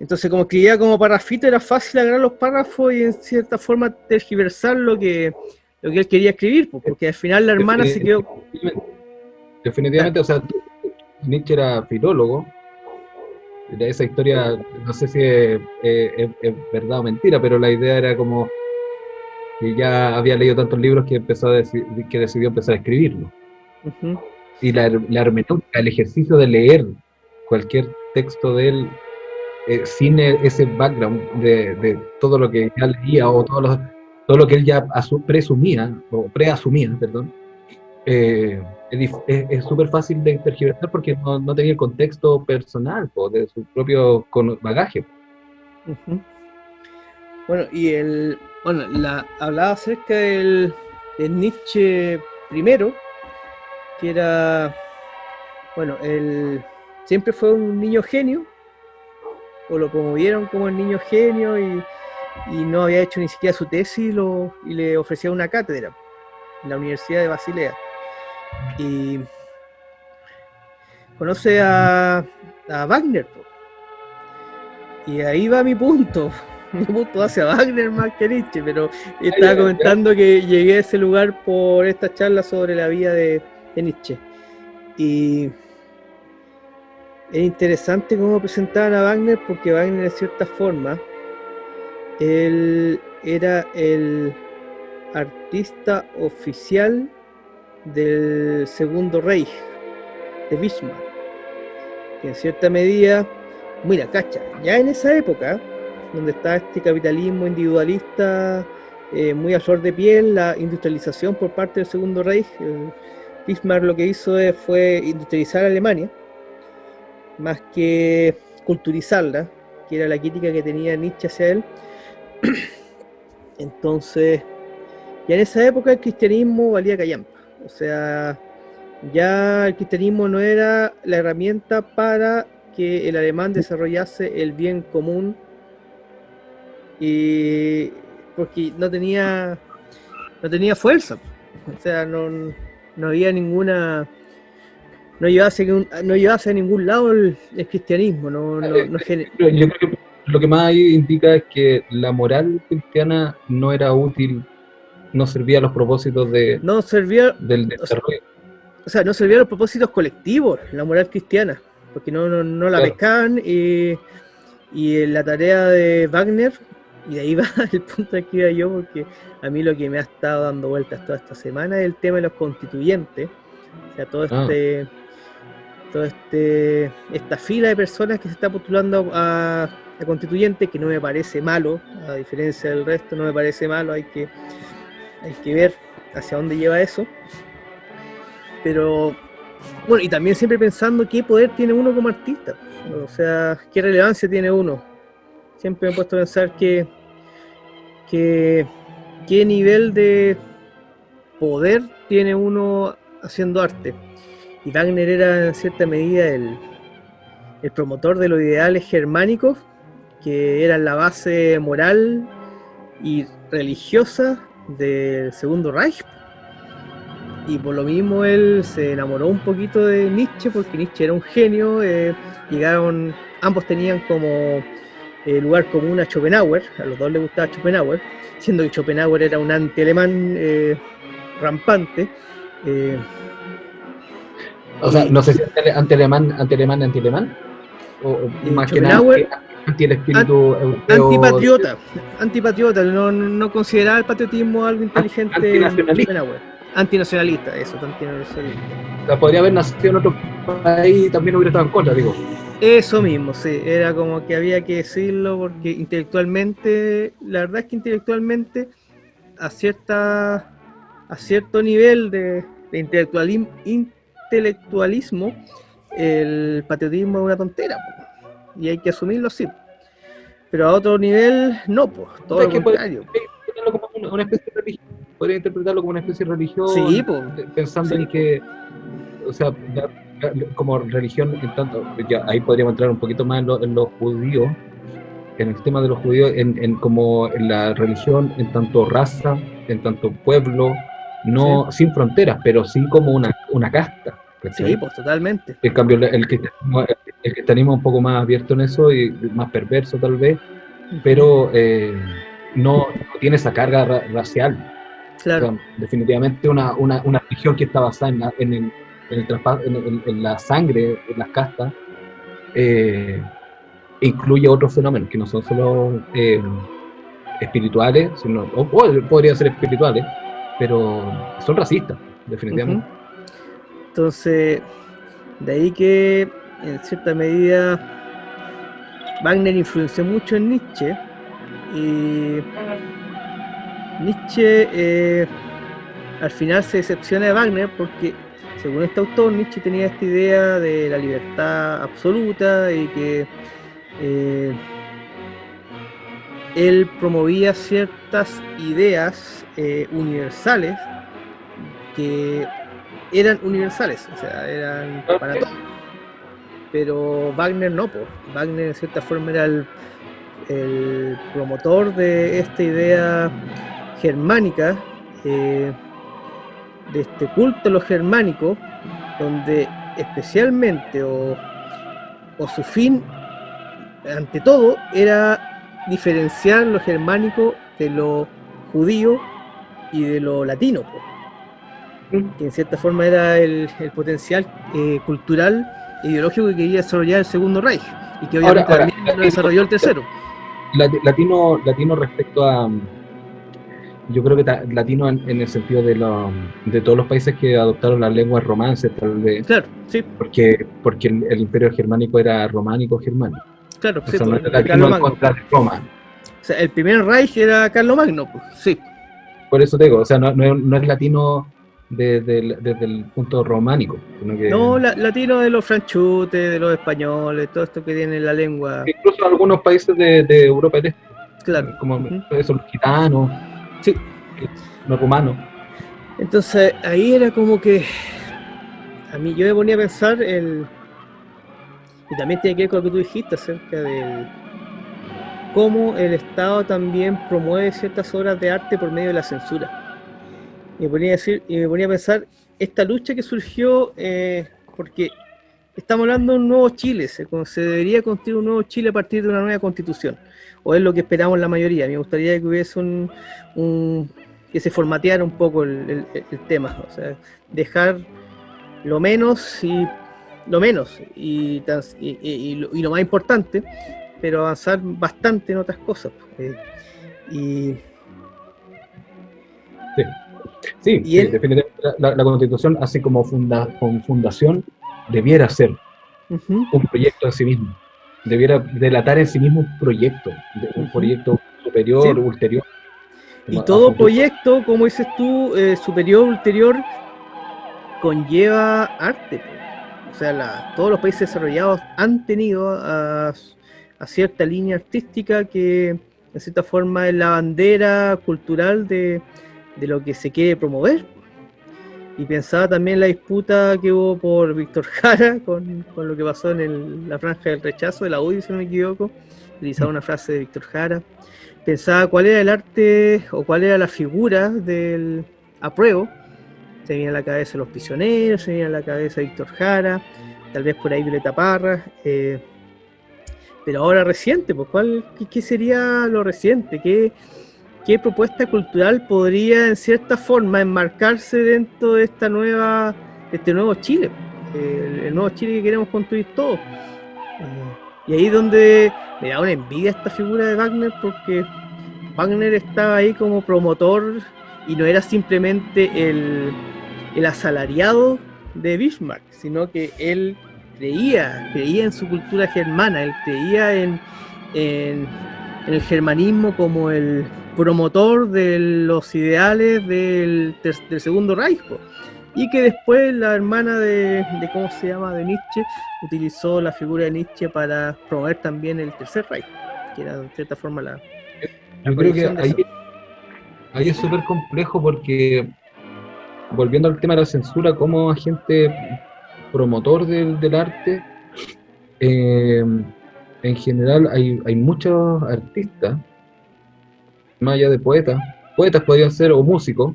Speaker 2: Entonces, como escribía como parrafito, era fácil agarrar los párrafos y en cierta forma tergiversar lo que él quería escribir, porque al final la hermana se quedó...
Speaker 1: Definitivamente, o sea, Nietzsche era filólogo. De esa historia, no sé si es verdad o mentira, pero la idea era como que ya había leído tantos libros que que decidió empezar a escribirlo.
Speaker 2: Uh-huh.
Speaker 1: Y la hermenéutica, el ejercicio de leer cualquier texto de él sin ese background de todo lo que ya leía o todo lo que él ya presumía, o preasumía, perdón, es súper fácil de tergiversar porque no tenía el contexto personal de su propio bagaje.
Speaker 2: Uh-huh. Bueno, hablaba acerca del Nietzsche primero, que era, bueno, él siempre fue un niño genio, o lo promovieron como el niño genio, y no había hecho ni siquiera su tesis, y le ofrecía una cátedra en la Universidad de Basilea. Y conoce a Wagner, y ahí va mi punto hacia Wagner más que Nietzsche, pero estaba comentando que llegué a ese lugar por esta charla sobre la vida de Nietzsche, y es interesante cómo presentaban a Wagner, porque Wagner, de cierta forma, él era el artista oficial del Segundo Reich, de Bismarck, que en cierta medida, mira, cacha, ya en esa época, donde está este capitalismo individualista muy a flor de piel, la industrialización por parte del Segundo Reich, Bismarck lo que hizo fue industrializar a Alemania, más que culturizarla, que era la crítica que tenía Nietzsche hacia él. Entonces, ya en esa época el cristianismo valía callampa. O sea, ya el cristianismo no era la herramienta para que el alemán desarrollase el bien común, y porque no tenía fuerza. O sea, no había ninguna... No llevase a ningún lado el cristianismo.
Speaker 1: Yo creo que lo que más ahí indica es que la moral cristiana no era útil, no servía a los propósitos del desarrollo.
Speaker 2: O sea, no servía a los propósitos colectivos, la moral cristiana, porque no la pescaban, y la tarea de Wagner, y de ahí va el punto al que iba yo, porque a mí lo que me ha estado dando vueltas toda esta semana es el tema de los constituyentes. O sea, esta fila de personas que se está postulando a constituyente, que no me parece malo, a diferencia del resto, no me parece malo, hay que ver hacia dónde lleva eso. Pero bueno, y también siempre pensando qué poder tiene uno como artista, o sea, qué relevancia tiene uno. Siempre me he puesto a pensar qué nivel de poder tiene uno haciendo arte. Y Wagner era en cierta medida el promotor de los ideales germánicos, que eran la base moral y religiosa del Segundo Reich. Y por lo mismo él se enamoró un poquito de Nietzsche, porque Nietzsche era un genio. Ambos tenían como lugar común a Schopenhauer, a los dos les gustaba Schopenhauer, siendo que Schopenhauer era un anti-alemán rampante.
Speaker 1: O sea, no sé si anti-alemán, o más que nada anti el espíritu europeo.
Speaker 2: Antipatriota, no consideraba el patriotismo algo inteligente. Antinacionalista, eso, antinacionalista.
Speaker 1: O sea, podría haber nacido en otro país y también hubiera estado en contra, digo.
Speaker 2: Eso mismo, sí, era como que había que decirlo, porque intelectualmente, la verdad es que intelectualmente, a cierto nivel de intelectualismo, el patriotismo es una tontera, y hay que asumirlo así. Pero a otro nivel, no, pues, todo lo contrario.
Speaker 1: Como una especie de religión. Podría interpretarlo como una especie de religión,
Speaker 2: sí,
Speaker 1: pensando en que, o sea, como religión, en tanto, ya ahí podríamos entrar un poquito más en los judíos, en el tema de los judíos, como en la religión, en tanto raza, en tanto pueblo, no sin fronteras, pero sí como una casta. ¿Cachai?
Speaker 2: Sí, pues totalmente.
Speaker 1: En cambio, el cristianismo es un poco más abierto en eso y más perverso tal vez, pero no tiene esa carga racial.
Speaker 2: Claro.
Speaker 1: O sea, definitivamente una religión que está basada en la sangre, en las castas, incluye otros fenómenos que no son solo espirituales, sino, o podrían ser espirituales, pero son racistas, definitivamente.
Speaker 2: Entonces, de ahí que en cierta medida Wagner influenció mucho en Nietzsche, y Nietzsche al final se decepciona de Wagner porque, según este autor, Nietzsche tenía esta idea de la libertad absoluta y que él promovía ciertas ideas universales que eran universales, o sea, eran para todos. Pero Wagner no, pues. Wagner en cierta forma era el promotor de esta idea germánica, de este culto a lo germánico, donde especialmente o su fin ante todo era diferenciar lo germánico de lo judío y de lo latino, que en cierta forma era el potencial cultural e ideológico que quería desarrollar el Segundo Reich, y que obviamente
Speaker 1: ahora,
Speaker 2: también lo desarrolló el tercero.
Speaker 1: Latino respecto a, yo creo que latino en el sentido de todos los países que adoptaron las lenguas romances, tal vez.
Speaker 2: Claro, sí.
Speaker 1: Porque el imperio germánico era románico-germánico.
Speaker 2: Claro,
Speaker 1: o
Speaker 2: sí,
Speaker 1: sea, no era latino en contra de Roma.
Speaker 2: O sea, el primer Reich era Carlomagno, pues, sí.
Speaker 1: Por eso te digo, o sea, no es latino desde el punto románico. Sino que,
Speaker 2: no, latino de los franchutes, de los españoles, todo esto que tiene la lengua.
Speaker 1: Incluso algunos países de Europa del Este.
Speaker 2: Claro.
Speaker 1: Como esos, los gitanos,
Speaker 2: sí,
Speaker 1: los rumanos.
Speaker 2: Entonces, ahí era como que a mí yo me ponía a pensar y también tiene que ver con lo que tú dijiste acerca de cómo el Estado también promueve ciertas obras de arte por medio de la censura. Y me ponía a pensar esta lucha que surgió, porque estamos hablando de un nuevo Chile, se debería construir un nuevo Chile a partir de una nueva constitución, o es lo que esperamos la mayoría. Me gustaría que hubiese que se formateara un poco el tema, o sea, dejar lo menos y lo más importante, pero avanzar bastante en otras cosas.
Speaker 1: Sí, definitivamente la Constitución, así como fundación, debiera ser un proyecto en sí mismo. Debiera delatar en sí mismo un proyecto superior, ulterior.
Speaker 2: Y todo proyecto, como dices tú, superior, ulterior, conlleva arte. O sea, todos los países desarrollados han tenido a cierta línea artística que, en cierta forma, es la bandera cultural de lo que se quiere promover. Y pensaba también la disputa que hubo por Víctor Jara con lo que pasó la franja del rechazo de la UDI, si no me equivoco. Utilizaba una frase de Víctor Jara. Pensaba cuál era el arte o cuál era la figura del apruebo. Se venía a la cabeza Los Prisioneros, se venía a la cabeza Víctor Jara, tal vez por ahí Violeta Parra. Pero ahora reciente, pues ¿qué sería lo reciente? ¿Qué propuesta cultural podría en cierta forma enmarcarse dentro de este nuevo Chile? El nuevo Chile que queremos construir todos. Y ahí es donde me da una envidia esta figura de Wagner, porque Wagner estaba ahí como promotor y no era simplemente el asalariado de Bismarck, sino que él creía en su cultura germana, él creía en el germanismo como el promotor de los ideales del Segundo Reich, y que después la hermana de ¿cómo se llama?, de Nietzsche, utilizó la figura de Nietzsche para promover también el Tercer Reich, que era de cierta forma la
Speaker 1: Yo creo que ahí es súper complejo, porque volviendo al tema de la censura, como agente promotor del arte, en general hay muchos artistas, más allá de poetas podrían ser, o músicos,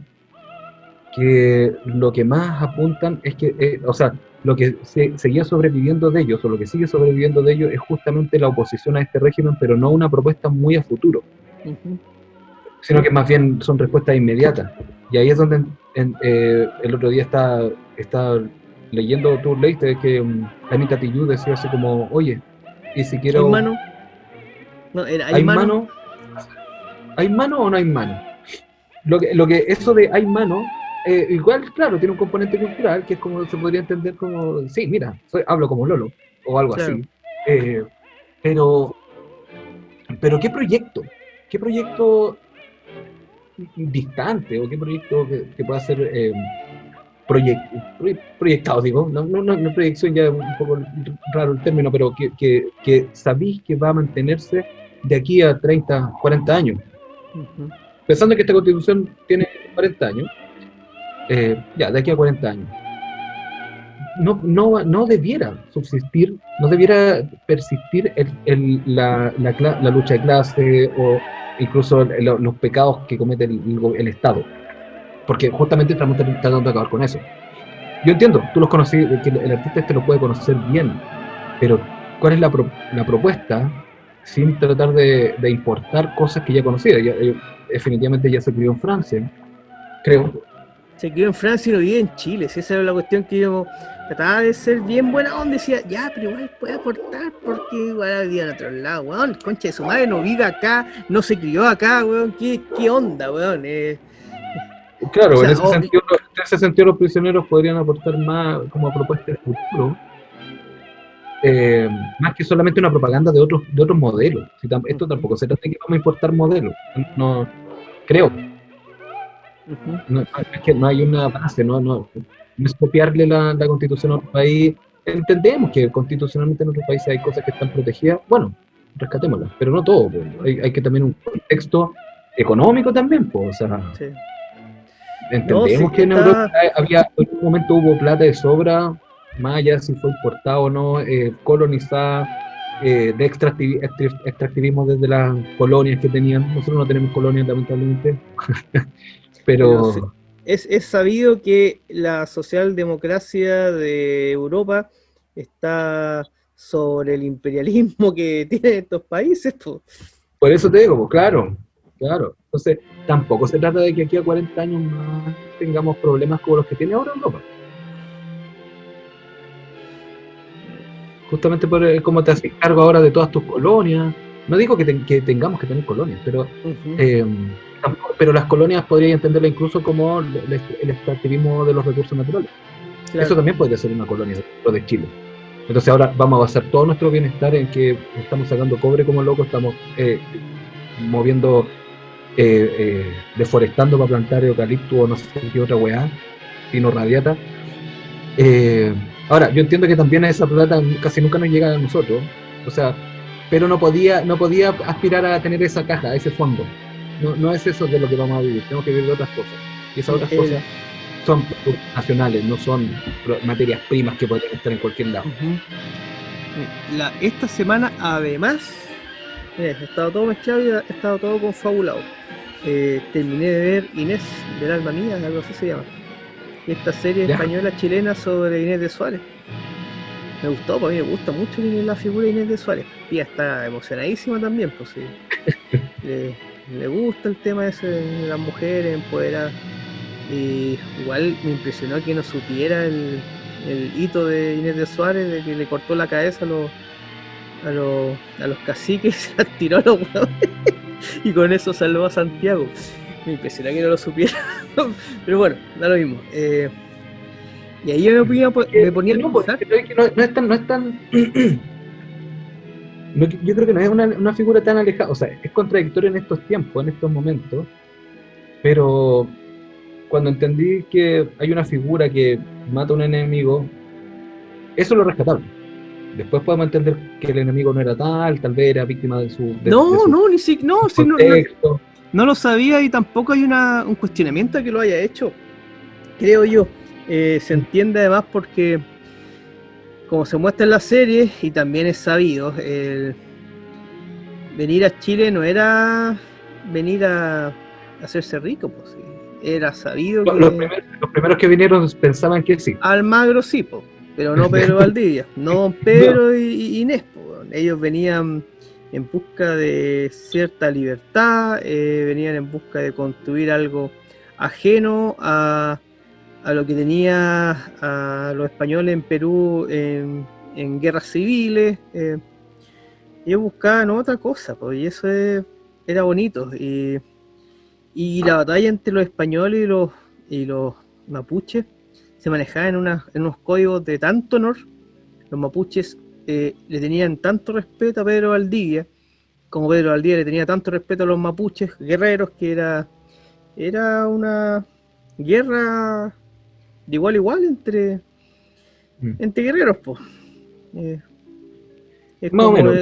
Speaker 1: que lo que más apuntan es que, o sea, lo que seguía sobreviviendo de ellos, o lo que sigue sobreviviendo de ellos, es justamente la oposición a este régimen, pero no una propuesta muy a futuro, sino que más bien son respuestas inmediatas. Y ahí es donde el otro día está leyendo, tú leíste que Anita Tijoux decía así como, oye, y si quiero...
Speaker 2: ¿Hay mano? No,
Speaker 1: ¿Hay mano? ¿Hay mano o no hay mano? Lo que eso de hay mano, igual, claro, tiene un componente cultural, que es como se podría entender como, sí, mira, hablo como Lolo, o algo
Speaker 2: claro.
Speaker 1: así. Pero ¿qué proyecto? ¿Qué proyecto distante, o qué proyecto que pueda ser proyectado, digo, no proyección, ya es un poco raro el término, pero que sabéis que va a mantenerse de aquí a 30, 40 años? Pensando que esta constitución tiene 40 años, ya, de aquí a 40 años, no debiera subsistir, no debiera persistir la lucha de clase, o incluso los pecados que comete el Estado, porque justamente estamos tratando de acabar con eso. Yo entiendo, tú los conocí, que el artista este lo puede conocer bien, pero ¿cuál es la propuesta sin tratar de importar cosas que ya conocía? Definitivamente ya se crió en Francia, creo.
Speaker 2: Se crió en Francia y no vive en Chile. Si esa era la cuestión que yo trataba de ser bien buena onda, decía, ya, pero igual puede aportar, porque igual vivía en otro lado, weón. Concha de su madre, no vive acá, no se crió acá, weón. ¿Qué onda, weón?
Speaker 1: Claro, o sea, en ese sentido los prisioneros podrían aportar más como propuesta de futuro, más que solamente una propaganda de otros modelos. Esto tampoco se trata de que vamos a importar modelos, no creo. Es que no hay una base, no es copiarle la constitución a otro país. Entendemos que constitucionalmente en otros países hay cosas que están protegidas, bueno, rescatémoslas, pero no todo, pues. Hay que también un contexto económico también, pues, o sea, sí. Entendemos que en Europa en un momento hubo plata de sobra, más allá si fue importado o no, colonizada, de extractivismo desde las colonias que tenían. Nosotros no tenemos colonias, lamentablemente. Pero
Speaker 2: es sabido que la socialdemocracia de Europa está sobre el imperialismo que tienen estos países, pues.
Speaker 1: Por eso te digo, pues, claro. Entonces, tampoco se trata de que aquí a 40 años más tengamos problemas como los que tiene ahora Europa. Justamente por cómo te haces cargo ahora de todas tus colonias. No digo que tengamos que tener colonias, pero pero las colonias podría entenderla incluso como el extractivismo de los recursos naturales. Claro. Eso también podría ser una colonia de Chile. Entonces ahora vamos a basar todo nuestro bienestar en que estamos sacando cobre como locos, estamos moviendo, deforestando para plantar eucalipto o no sé qué otra weá, pino radiata. Ahora, yo entiendo que también esa plata casi nunca nos llega a nosotros, o sea, pero no podía aspirar a tener esa caja, ese fondo. No es eso de lo que vamos a vivir, tenemos que vivir de otras cosas. Y esas otras cosas son productos nacionales, no son materias primas que podrían estar en cualquier lado.
Speaker 2: Esta semana, además, he estado todo mezclado y he estado todo confabulado. Terminé de ver Inés del alma mía, algo así se llama. Esta serie
Speaker 1: ¿Ya?
Speaker 2: española chilena sobre Inés de Suárez. Me gustó, porque a mí me gusta mucho la figura de Inés de Suárez. Tía está emocionadísima también, pues sí. Le gusta el tema ese de las mujeres empoderadas. Y igual me impresionó que no supiera el hito de Inés de Suárez, de que le cortó la cabeza a los caciques y se las tiró a los huevos. Y con eso salvó a Santiago. Me impresionó que no lo supiera. Pero bueno, da lo mismo. Y ahí yo me ponía a pensar.
Speaker 1: No es tan yo creo que no es una figura tan alejada, o sea, es contradictorio en estos tiempos, en estos momentos, pero cuando entendí que hay una figura que mata a un enemigo, eso es lo rescatable. Después podemos entender que el enemigo no era tal vez era víctima de su contexto.
Speaker 2: No lo sabía y tampoco hay un cuestionamiento a que lo haya hecho, creo yo. Se entiende además porque, como se muestra en la serie, y también es sabido, venir a Chile no era venir a hacerse rico, pues, sí. Era sabido que
Speaker 1: Los primeros que vinieron pensaban que sí.
Speaker 2: Almagro sí, po, pero no Pedro Valdivia, no Pedro y Inés, po. Ellos venían en busca de cierta libertad, venían en busca de construir algo ajeno a lo que tenía a los españoles en Perú en guerras civiles. Ellos buscaban otra cosa, pues, y eso era bonito. Y la batalla entre los españoles y los mapuches se manejaba en unos códigos de tanto honor. Los mapuches le tenían tanto respeto a Pedro Valdivia, como Pedro Valdivia le tenía tanto respeto a los mapuches guerreros, que era una guerra de igual a igual entre guerreros, pues.
Speaker 1: Más o menos.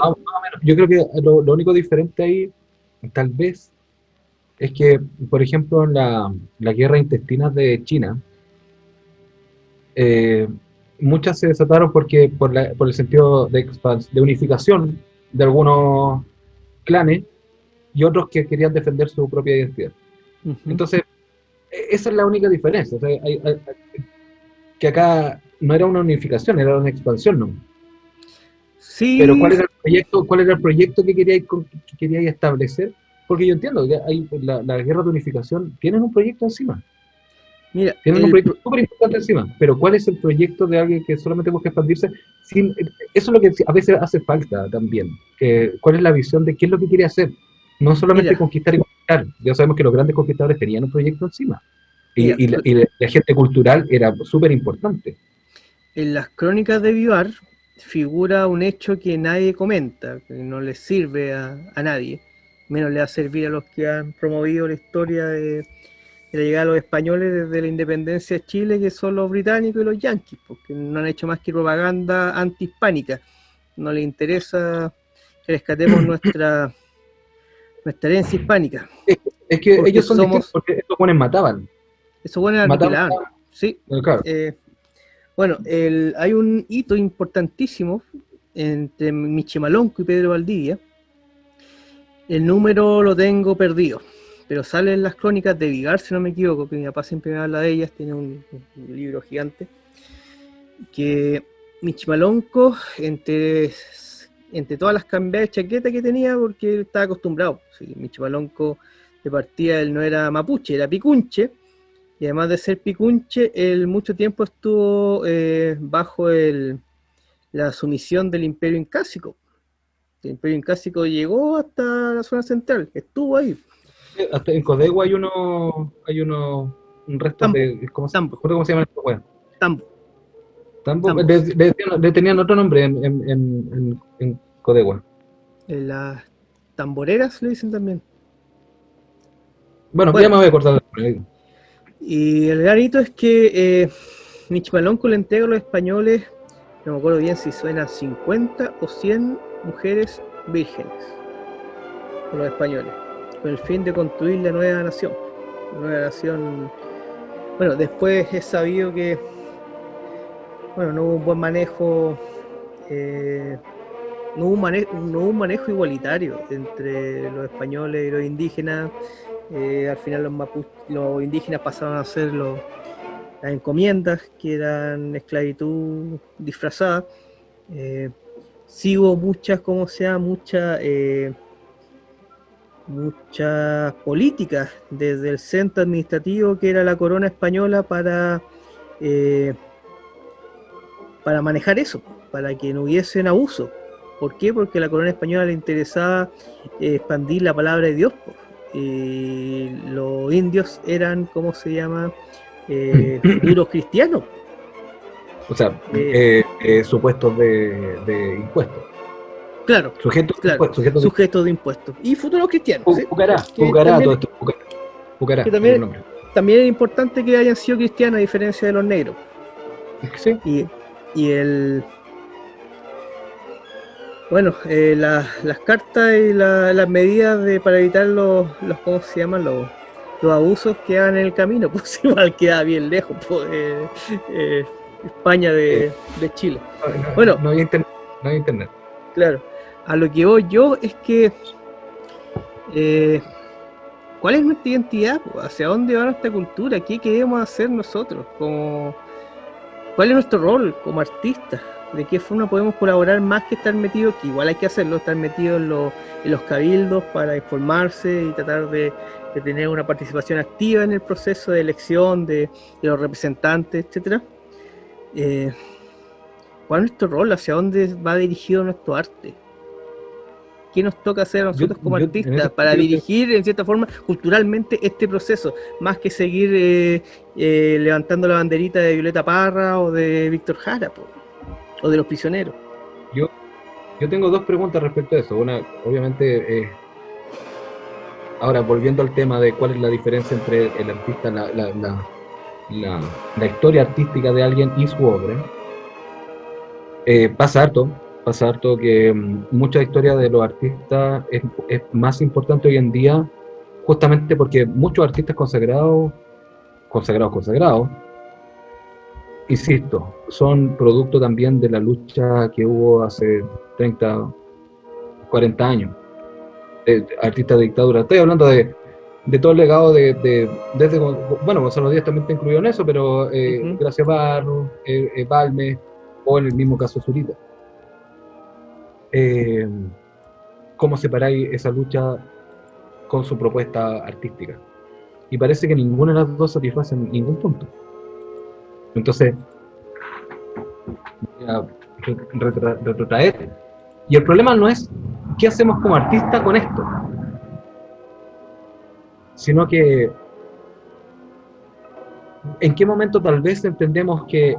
Speaker 1: Yo creo que lo único diferente ahí, tal vez, es que, por ejemplo, en la guerra intestina de China, muchas se desataron por el sentido de unificación de algunos clanes y otros que querían defender su propia identidad. Entonces, esa es la única diferencia. O sea, que acá no era una unificación, era una expansión, ¿no?
Speaker 2: Sí.
Speaker 1: Pero ¿cuál era el proyecto que queríais establecer? Porque yo entiendo que la guerra de unificación tienen un proyecto encima.
Speaker 2: Mira,
Speaker 1: tienen un proyecto súper importante encima. Pero ¿cuál es el proyecto de alguien que solamente busca expandirse? Eso es lo que a veces hace falta también. ¿Cuál es la visión de qué es lo que quiere hacer? No solamente conquistar y conquistar. Ya sabemos que los grandes conquistadores tenían un proyecto encima. Y la gente cultural era súper importante.
Speaker 2: En las crónicas de Vivar figura un hecho que nadie comenta, que no les sirve a nadie, menos le va a servir a los que han promovido la historia de la llegada de los españoles desde la independencia de Chile, que son los británicos y los yanquis, porque no han hecho más que propaganda antihispánica. No les interesa que rescatemos nuestra herencia hispánica.
Speaker 1: Es que porque ellos son porque estos buenos mataban.
Speaker 2: Esos buenos aniquilaban, sí.
Speaker 1: Claro.
Speaker 2: Bueno, hay un hito importantísimo entre Michimalonco y Pedro Valdivia. El número lo tengo perdido, pero sale en las crónicas de Vigar, si no me equivoco, que mi papá siempre me habla de ellas, tiene un libro gigante, que Michimalonco, entre todas las cambiadas de chaqueta que tenía, porque él estaba acostumbrado, sí, Michimalonco de partida él no era mapuche, era picunche. Y además de ser picunche, él mucho tiempo estuvo bajo la sumisión del Imperio Incásico. El Imperio Incásico llegó hasta la zona central, estuvo ahí.
Speaker 1: Hasta en Codegua hay un resto de... ¿Cómo se llama esto? Bueno. Tambo. Le tenían otro nombre en Codegua.
Speaker 2: Las tamboreras le dicen también.
Speaker 1: Bueno, ya me voy a acordar de eso.
Speaker 2: Y el gran hito es que Michimalonco le entrega a los españoles, no me acuerdo bien si suena 50 o 100 mujeres vírgenes a los españoles, con el fin de construir la nueva nación Bueno, después es sabido que, bueno, no hubo un buen manejo, no hubo un manejo igualitario entre los españoles y los indígenas. Al final los indígenas pasaron a ser las encomiendas, que eran esclavitud disfrazada. Sí hubo muchas políticas desde el centro administrativo, que era la corona española, eh, para manejar eso, para que no hubiesen abuso. ¿Por qué? Porque a la corona española le interesaba expandir la palabra de Dios, po. Y los indios eran, ¿cómo se llama? Futuros cristianos.
Speaker 1: O sea, supuestos de impuestos.
Speaker 2: Claro,
Speaker 1: Sujetos
Speaker 2: claro,
Speaker 1: sujetos
Speaker 2: sujetos de impuestos. Y futuros cristianos, ¿sí?
Speaker 1: Pucará,
Speaker 2: Que
Speaker 1: Pucará,
Speaker 2: también,
Speaker 1: todo esto, Pucará,
Speaker 2: que
Speaker 1: era el
Speaker 2: también,
Speaker 1: nombre.
Speaker 2: también es importante que hayan sido cristianos, a diferencia de los negros.
Speaker 1: Sí,
Speaker 2: Y el, bueno, las cartas y las medidas para evitar ¿cómo se llaman? Los abusos que hagan en el camino, pues igual queda bien lejos, pues, España de Chile. Bueno,
Speaker 1: no había internet, no había internet.
Speaker 2: claro, a lo que voy yo es que, ¿cuál es nuestra identidad? Pues? ¿Hacia dónde va nuestra cultura? ¿Qué queremos hacer nosotros? ¿Cuál es nuestro rol como artistas? ¿De qué forma podemos colaborar más que estar metidos, que igual hay que hacerlo, estar metidos en los cabildos para informarse y tratar de tener una participación activa en el proceso de elección de los representantes, etcétera? ¿Cuál es nuestro rol? ¿Hacia dónde va dirigido nuestro arte? ¿Qué nos toca hacer a nosotros como
Speaker 1: En
Speaker 2: artistas
Speaker 1: ese
Speaker 2: para
Speaker 1: sentido,
Speaker 2: dirigir, en cierta forma, culturalmente este proceso? Más que seguir levantando la banderita de Violeta Parra o de Víctor Jara, po, o de Los Prisioneros.
Speaker 1: yo, yo tengo dos preguntas respecto a eso. Una, obviamente, ahora volviendo al tema de cuál es la diferencia entre el artista, la historia artística de alguien y su obra. Pasa harto que mucha historia de los artistas es más importante hoy en día, justamente porque muchos artistas consagrados, insisto, son producto también de la lucha que hubo hace 30, 40 años, artistas de dictadura. Estoy hablando de todo el legado desde, bueno, Gonzalo Díaz también está incluido en eso, pero Gracia Barro, Balmes, o en el mismo caso Zurita. ¿Cómo separáis esa lucha con su propuesta artística? Y parece que ninguna de las dos satisface en ningún punto. Entonces, voy a retrotraer. Y el problema no es qué hacemos como artista con esto, sino que en qué momento tal vez entendemos que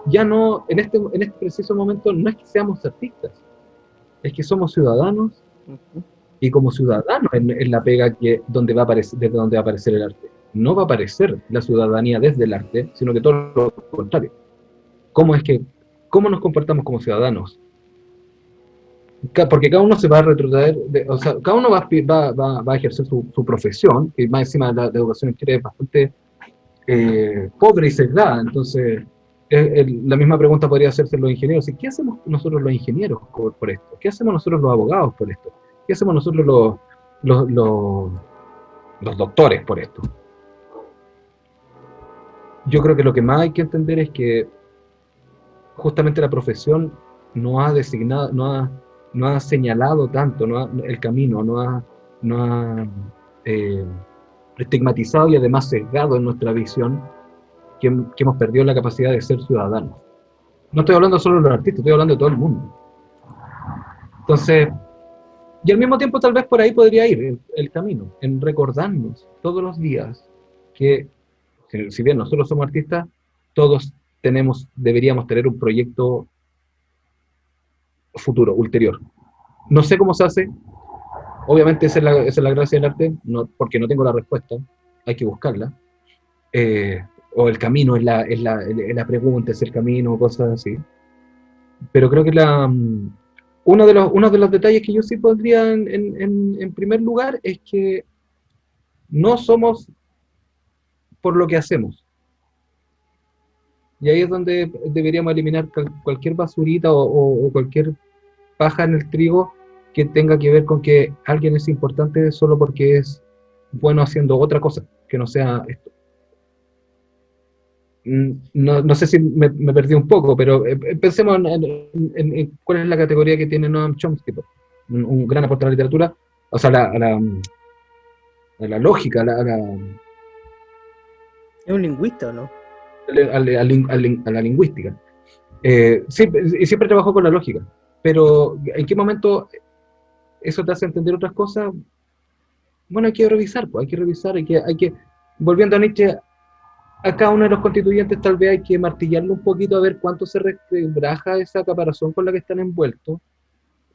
Speaker 1: ya no, en este preciso momento, no es que seamos artistas, es que somos ciudadanos, y como ciudadanos en la pega donde va a aparecer, desde donde va a aparecer el arte. No va a aparecer la ciudadanía desde el arte, sino que todo lo contrario. ¿Cómo nos comportamos como ciudadanos? Porque cada uno se va a retrotraer, o sea, cada uno va a ejercer su profesión, y más encima la educación en Chile es bastante pobre y sesgada. Entonces la misma pregunta podría hacerse los ingenieros. ¿Qué hacemos nosotros los ingenieros por esto? ¿Qué hacemos nosotros los abogados por esto? ¿Qué hacemos nosotros los doctores por esto? Yo creo que lo que más hay que entender es que justamente la profesión no ha designado, no ha señalado tanto el camino, no ha estigmatizado y además sesgado en nuestra visión que hemos perdido la capacidad de ser ciudadanos. No estoy hablando solo de los artistas, estoy hablando de todo el mundo. Entonces, y al mismo tiempo tal vez por ahí podría ir el camino, en recordarnos todos los días que, si bien nosotros somos artistas, todos deberíamos tener un proyecto futuro, ulterior. No sé cómo se hace, obviamente esa es la gracia del arte, porque no tengo la respuesta, hay que buscarla. O el camino es la pregunta, es el camino, cosas así. Pero creo que uno de los detalles que yo sí pondría en primer lugar es que no somos por lo que hacemos, Y ahí es donde deberíamos eliminar cualquier basurita o cualquier paja en el trigo que tenga que ver con que alguien es importante solo porque es bueno haciendo otra cosa, que no sea esto. No sé si me perdí un poco, pero pensemos en cuál es la categoría que tiene Noam Chomsky, un gran aporte a la literatura, o sea, a la lógica,
Speaker 2: ¿Es un lingüista o no?
Speaker 1: a la lingüística. Sí, y siempre trabajó con la lógica, pero ¿en qué momento eso te hace entender otras cosas? Bueno, hay que revisar, pues, volviendo a Nietzsche, a cada uno de los constituyentes tal vez hay que martillarlo un poquito a ver cuánto se resquebraja esa caparazón con la que están envueltos,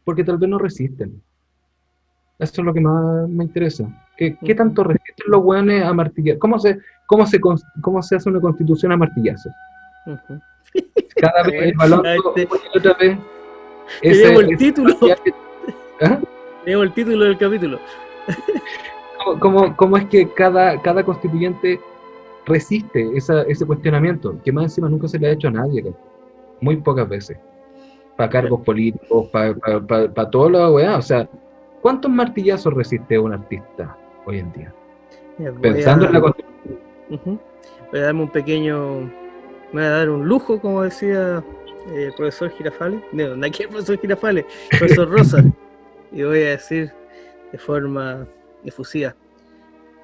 Speaker 1: porque tal vez no resisten. Eso es lo que más me interesa. ¿Qué tanto resisten los hueones a martillar? ¿Cómo se hace una constitución a martillazos? Cada vez evaluando una y otra vez.
Speaker 2: Tenemos el título.
Speaker 1: ¿Ah?
Speaker 2: Tenemos el título del capítulo.
Speaker 1: ¿Cómo es que cada constituyente resiste ese cuestionamiento? Que más encima nunca se le ha hecho a nadie, muy pocas veces. Para cargos políticos, para todo lo weá. O sea, ¿cuántos martillazos resiste un artista hoy en día? Pensando en la constitución.
Speaker 2: Voy a darme un pequeño. Me voy a dar un lujo, como decía el profesor Girafales. No hay que el profesor Girafales, el profesor Rosa. Y voy a decir de forma efusiva: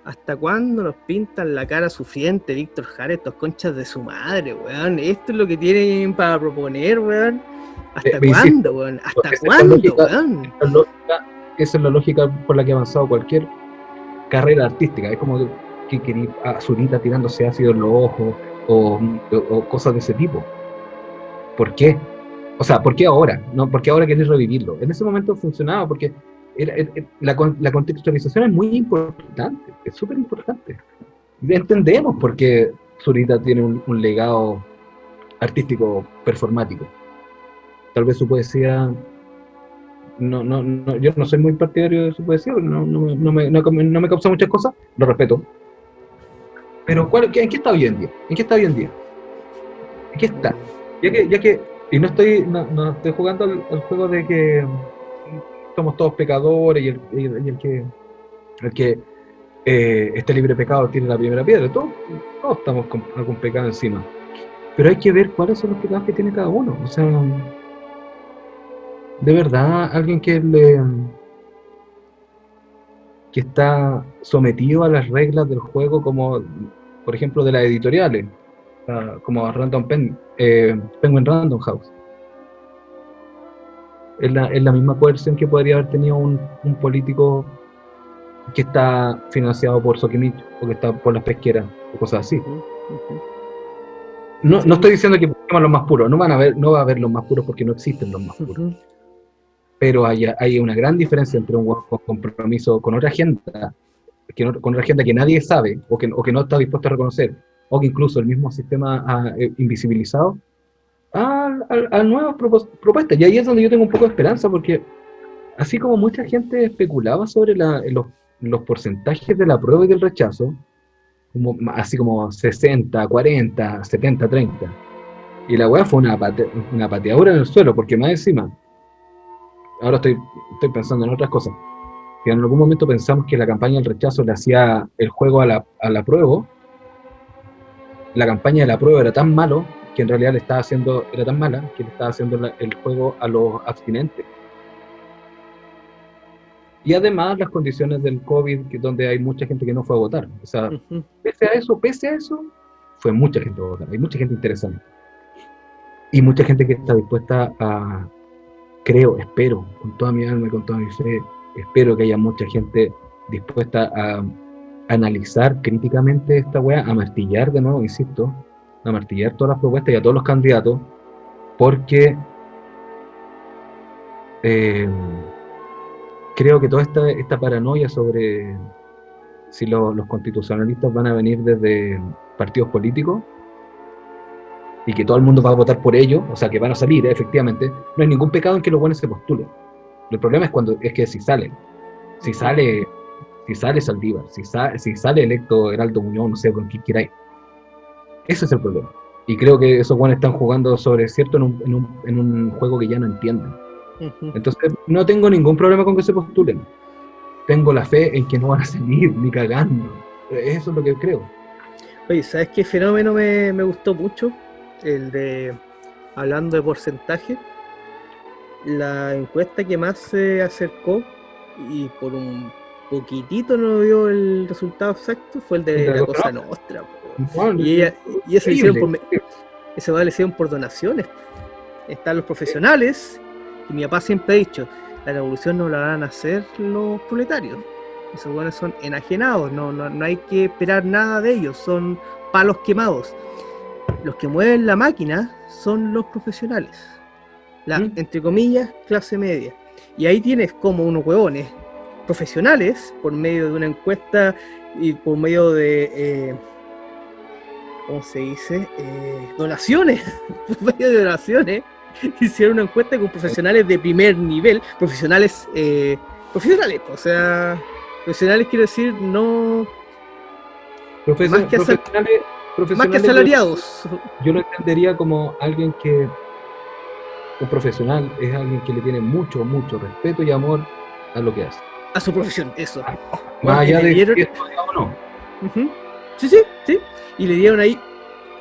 Speaker 2: ¿hasta cuándo nos pintan la cara sufriente Víctor Jara, estos conchas de su madre, weón? Esto es lo que tienen para proponer, weón. ¿Hasta cuándo, weón? ¿Hasta cuándo, weón?
Speaker 1: Esa es la lógica por la que ha avanzado cualquier carrera artística. Es como que quería a Zurita tirándose ácido en los ojos o cosas de ese tipo. ¿Por qué? O sea, ¿por qué ahora? ¿No? ¿Por qué ahora querés revivirlo? En ese momento funcionaba porque la contextualización es muy importante, es súper importante. Entendemos por qué Zurita tiene un legado artístico performático. Tal vez su poesía, yo no soy muy partidario de su poesía, no me causa muchas cosas, lo respeto. Pero ¿en qué está hoy en día? ¿En qué está hoy en día? ¿En qué está? Ya que y no estoy jugando al juego de que somos todos pecadores y el que esté libre de pecado tiene la primera piedra. Todos estamos con algún pecado encima. Pero hay que ver cuáles son los pecados que tiene cada uno. O sea, de verdad, alguien que está sometido a las reglas del juego, como por ejemplo de las editoriales, como Penguin Random House. Es la misma coerción que podría haber tenido un político que está financiado por Sokimich o que está por las pesqueras o cosas así. No estoy diciendo que busquemos los más puros, no va a haber los más puros porque no existen los más puros. Pero hay una gran diferencia entre un compromiso con otra agenda, con otra agenda que nadie sabe o que no está dispuesto a reconocer, o que incluso el mismo sistema ha invisibilizado, a nuevas propuestas. Y ahí es donde yo tengo un poco de esperanza, porque así como mucha gente especulaba sobre los porcentajes de la prueba y del rechazo, así como 60, 40, 70, 30, y la weá fue una pateadura en el suelo, porque más encima, ahora estoy pensando en otras cosas, que en algún momento pensamos que la campaña del rechazo le hacía el juego a la prueba. La campaña de la prueba era tan malo que en realidad era tan mala que le estaba haciendo el juego a los abstinentes. Y además las condiciones del COVID, donde hay mucha gente que no fue a votar. O sea, pese a eso, fue mucha gente a votar. Hay mucha gente interesante. Y mucha gente que está dispuesta a, espero, con toda mi alma y con toda mi fe, espero que haya mucha gente dispuesta a analizar críticamente esta weá, a martillar de nuevo, insisto, a martillar todas las propuestas y a todos los candidatos, porque creo que toda esta paranoia sobre si los constitucionalistas van a venir desde partidos políticos y que todo el mundo va a votar por ellos, o sea que van a salir, efectivamente, no hay ningún pecado en que los buenos se postulen. El problema es que si sale Saldívar, si sale electo Heraldo Muñoz, no sé con quién quieráis. Ese es el problema. Y creo que esos buenos están jugando sobre cierto en un juego que ya no entienden. Entonces, no tengo ningún problema con que se postulen. Tengo la fe en que no van a salir ni cagando. Eso es lo que creo.
Speaker 2: Oye, ¿sabes qué fenómeno me gustó mucho? El de, hablando de porcentaje, la encuesta que más se acercó y por un poquitito no dio el resultado exacto fue el de la Cosa Nostra.
Speaker 1: Bueno,
Speaker 2: Y eso le hicieron
Speaker 1: increíble.
Speaker 2: eso le hicieron por donaciones. Están los profesionales, y mi papá siempre ha dicho, la revolución no la van a hacer los proletarios. Esos buenos son enajenados, no hay que esperar nada de ellos, son palos quemados. Los que mueven la máquina son los profesionales, la, entre comillas, clase media. Y ahí tienes como unos huevones profesionales, por medio de una encuesta y por medio de, ¿cómo se dice? Donaciones, por medio de donaciones, hicieron una encuesta con profesionales de primer nivel, profesionales, o sea, profesionales quiero decir, no... más que asalariados.
Speaker 1: Yo lo entendería como alguien que, un profesional es alguien que le tiene mucho, mucho respeto y amor a lo que hace.
Speaker 2: A su profesión, eso.
Speaker 1: Más allá de si estudia o no.
Speaker 2: Sí. Y le dieron ahí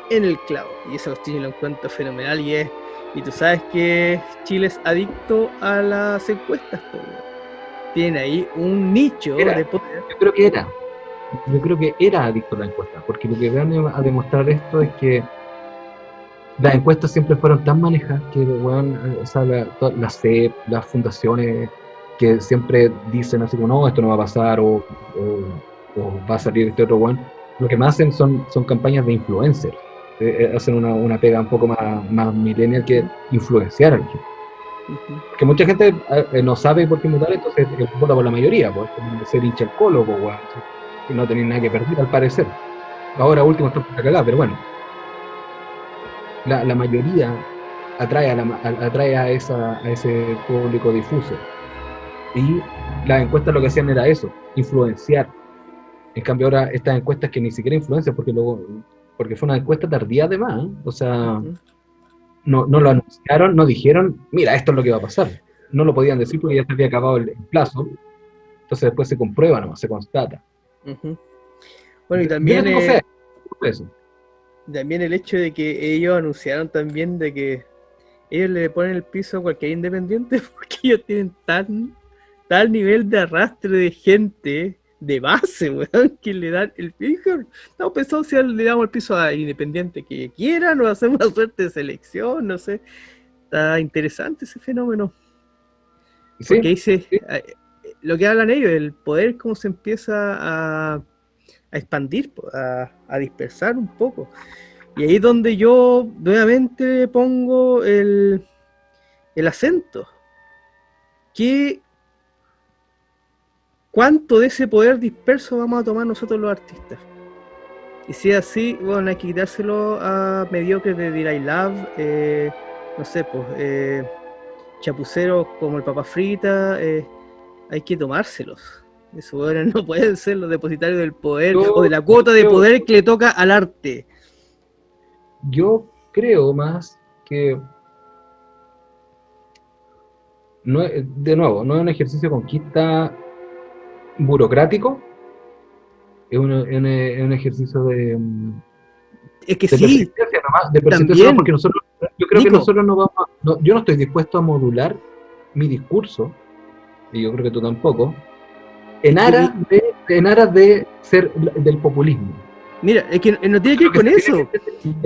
Speaker 2: en el clavo. Y esa cuestión lo encuentro fenomenal. Y tú sabes que Chile es adicto a las encuestas. Tiene ahí un nicho de poder.
Speaker 1: Yo creo que era adicto a la encuesta. Porque lo que van a demostrar esto es que las encuestas siempre fueron tan manejadas que o sea, las CEP, las fundaciones que siempre dicen así como no, esto no va a pasar o va a salir este otro weón, lo que más hacen son campañas de influencers, hacen una pega un poco más millennial que influenciar a la gente. Que mucha gente no sabe por qué mutar, entonces vota por la mayoría, pues ser hincha el colo, weón, y no tener nada que perder al parecer. Ahora último está por cagar, pero bueno. La mayoría atrae a ese público difuso. Y las encuestas lo que hacían era eso, influenciar. En cambio ahora estas encuestas que ni siquiera influencian, porque fue una encuesta tardía además, o sea, no lo anunciaron, no dijeron, mira, esto es lo que va a pasar. No lo podían decir porque ya se había acabado el plazo. Entonces después se comprueba nomás, se constata.
Speaker 2: Bueno, y también...
Speaker 1: Yo no tengo fe, eso.
Speaker 2: También el hecho de que ellos anunciaron también de que ellos le ponen el piso a cualquier independiente porque ellos tienen tal nivel de arrastre de gente de base, weón, que le dan el piso. Estamos pensando si le damos el piso a independiente que quieran o hacemos una suerte de selección, no sé. Está interesante ese fenómeno.
Speaker 1: Sí,
Speaker 2: porque dice, lo que hablan ellos, el poder cómo se empieza a expandir, a dispersar un poco. Y ahí es donde yo nuevamente pongo el acento. ¿Cuánto de ese poder disperso vamos a tomar nosotros los artistas? Y si es así, bueno, hay que quitárselo a mediocres de Delay Love, no sé, pues, chapuceros como el Papa Frita, hay que tomárselos. Esos poderes no pueden ser los depositarios del poder o de la cuota de poder que le toca al arte.
Speaker 1: Yo creo más que, de nuevo, no es un ejercicio de conquista burocrático, es un ejercicio de
Speaker 2: persistencia
Speaker 1: nomás, de persistencia, porque nosotros, yo creo, Nico, que nosotros no vamos, yo no estoy dispuesto a modular mi discurso, y yo creo que tú tampoco, en aras de ser del populismo.
Speaker 2: Mira, es que no tiene que ir con eso.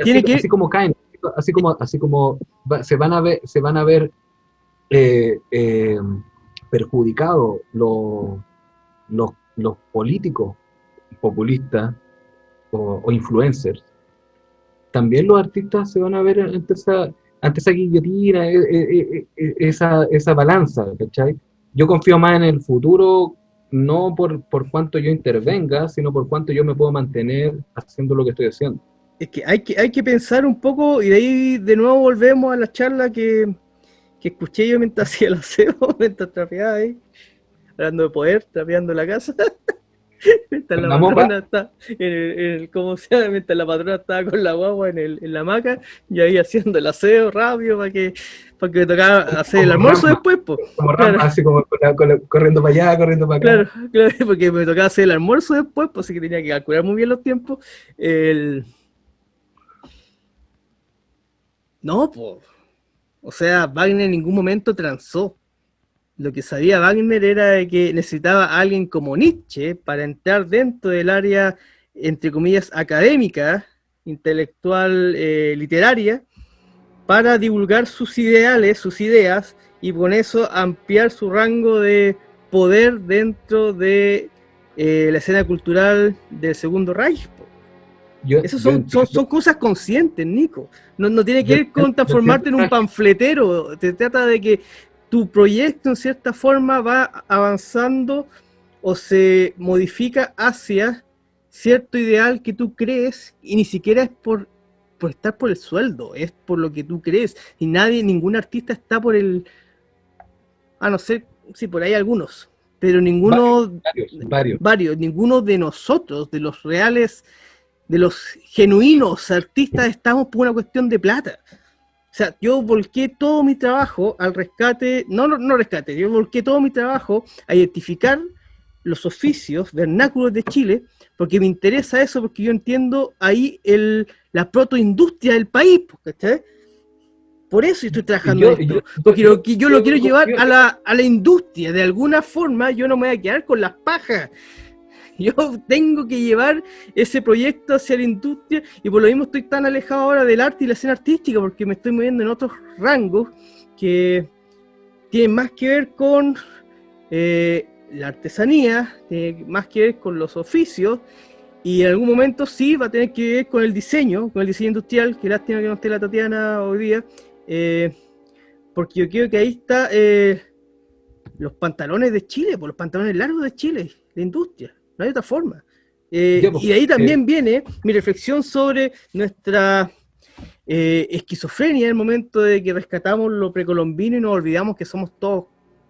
Speaker 1: Así como caen, así como se van a ver perjudicados los políticos populistas o influencers. También los artistas se van a ver ante esa guillotina, esa balanza, ¿cachai? Yo confío más en el futuro, no por cuánto yo intervenga, sino por cuánto yo me puedo mantener haciendo lo que estoy haciendo.
Speaker 2: Es que hay que pensar un poco, y de ahí de nuevo volvemos a la charla que escuché yo mientras hacía el aseo, mientras trapeaba ahí, hablando de poder, trapeando la casa. Mientras
Speaker 1: Con
Speaker 2: la
Speaker 1: la mopa.
Speaker 2: patrona está ¿cómo se llama? Mientras la patrona estaba con la guagua en la hamaca, y ahí haciendo el aseo rápido para que me tocaba hacer el
Speaker 1: Como
Speaker 2: almuerzo
Speaker 1: Rampa,
Speaker 2: después, pues.
Speaker 1: como
Speaker 2: Claro,
Speaker 1: Rampa, así como corriendo para allá, corriendo para acá.
Speaker 2: claro, claro, porque me tocaba hacer el almuerzo después, pues así que tenía que calcular muy bien los tiempos. El... No, pues. O sea, Wagner en ningún momento transó. Lo que sabía Wagner era de que necesitaba a alguien como Nietzsche para entrar dentro del área, entre comillas, académica, intelectual, literaria, para divulgar sus ideales, sus ideas, y con eso ampliar su rango de poder dentro de la escena cultural del Segundo Reich. Esas
Speaker 1: Yo entiendo,
Speaker 2: son cosas conscientes, Nico. No tiene que
Speaker 1: yo
Speaker 2: ver con
Speaker 1: yo entiendo,
Speaker 2: transformarte en un panfletero. Se trata de que tu proyecto, en cierta forma, va avanzando o se modifica hacia cierto ideal que tú crees, y ni siquiera es por estar por el sueldo, es por lo que tú crees. Y ningún artista está por el... A no ser, sí, por ahí algunos, pero
Speaker 1: varios.
Speaker 2: ninguno de nosotros, de los reales, de los genuinos artistas, estamos por una cuestión de plata. O sea, yo volqué todo mi trabajo al rescate, no rescate, yo volqué todo mi trabajo a identificar los oficios vernáculos de Chile, porque me interesa eso, porque yo entiendo ahí la protoindustria del país, ¿cachai? Por eso estoy trabajando en esto, porque yo lo quiero llevar a la industria, de alguna forma. Yo no me voy a quedar con las pajas. Yo tengo que llevar ese proyecto hacia la industria, y por lo mismo estoy tan alejado ahora del arte y la escena artística, porque me estoy moviendo en otros rangos que tienen más que ver con la artesanía, tienen más que ver con los oficios, y en algún momento sí va a tener que ver con el diseño industrial. Que lástima que no esté la Tatiana hoy día, porque yo creo que ahí está los pantalones de Chile, por los pantalones largos de Chile, la industria. No hay otra forma. Y de ahí también viene mi reflexión sobre nuestra esquizofrenia en el momento de que rescatamos lo precolombino y nos olvidamos que somos todos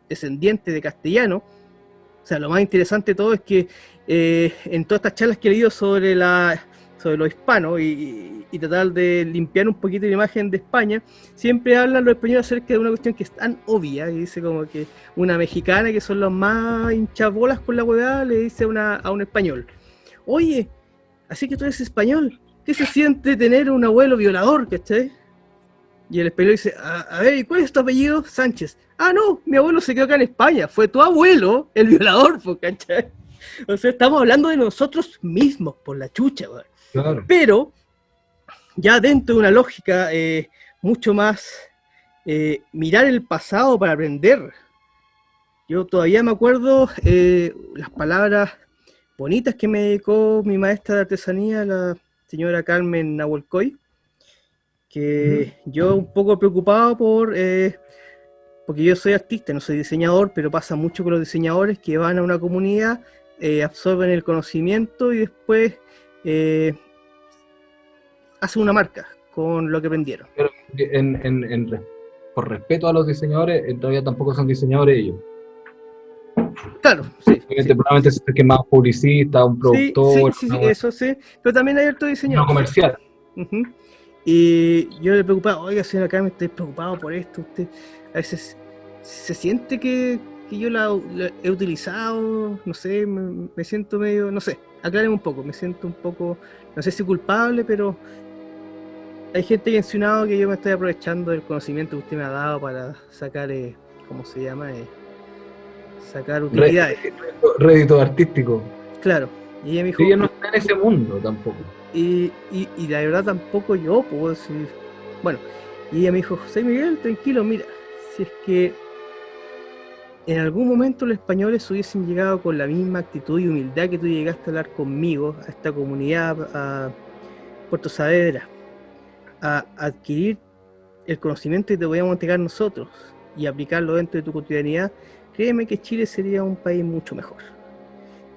Speaker 2: descendientes de castellano. O sea, lo más interesante de todo es que en todas estas charlas que he leído sobre los hispanos, y tratar de limpiar un poquito la imagen de España, siempre hablan los españoles acerca de una cuestión que es tan obvia, y dice como que una mexicana, que son los más hinchabolas con la hueá, le dice a un español: oye, así que tú eres español, ¿qué se siente tener un abuelo violador? ¿Cachai? Y el español dice: a ver, ¿y cuál es tu apellido? Sánchez. Ah, no, mi abuelo se quedó acá en España, fue tu abuelo el violador, ¿cachai? O sea, estamos hablando de nosotros mismos, por la chucha, weón.
Speaker 1: Claro.
Speaker 2: Pero ya dentro de una lógica mucho más mirar el pasado para aprender. Yo todavía me acuerdo las palabras bonitas que me dedicó mi maestra de artesanía, la señora Carmen Nahuelcoy, que yo un poco preocupado porque yo soy artista, no soy diseñador, pero pasa mucho con los diseñadores que van a una comunidad, absorben el conocimiento y después hacen una marca con lo que aprendieron.
Speaker 1: Pero por respeto a los diseñadores, todavía tampoco son diseñadores ellos.
Speaker 2: Claro, sí.
Speaker 1: Probablemente es que más publicista, un productor.
Speaker 2: Sí, eso sí, pero también hay otro diseñador.
Speaker 1: No comercial.
Speaker 2: Y yo le preocupaba: oiga, señora Carmen, estoy preocupado por esto. Usted a veces se siente que yo la he utilizado, no sé, me siento medio, no sé, acláreme un poco, me siento un poco, no sé si culpable, pero hay gente que ha insinuado que yo me estoy aprovechando del conocimiento que usted me ha dado para sacar, ¿cómo se llama? Sacar utilidades.
Speaker 1: Rédito artístico.
Speaker 2: Claro. Y ella me dijo:
Speaker 1: ella no está en ese mundo tampoco.
Speaker 2: Y la verdad tampoco yo puedo decir. Bueno, y ella me dijo: José Miguel, tranquilo, mira, si es que en algún momento los españoles hubiesen llegado con la misma actitud y humildad que tú llegaste a hablar conmigo, a esta comunidad, a Puerto Saavedra, a adquirir el conocimiento que te podíamos entregar nosotros y aplicarlo dentro de tu cotidianidad, créeme que Chile sería un país mucho mejor.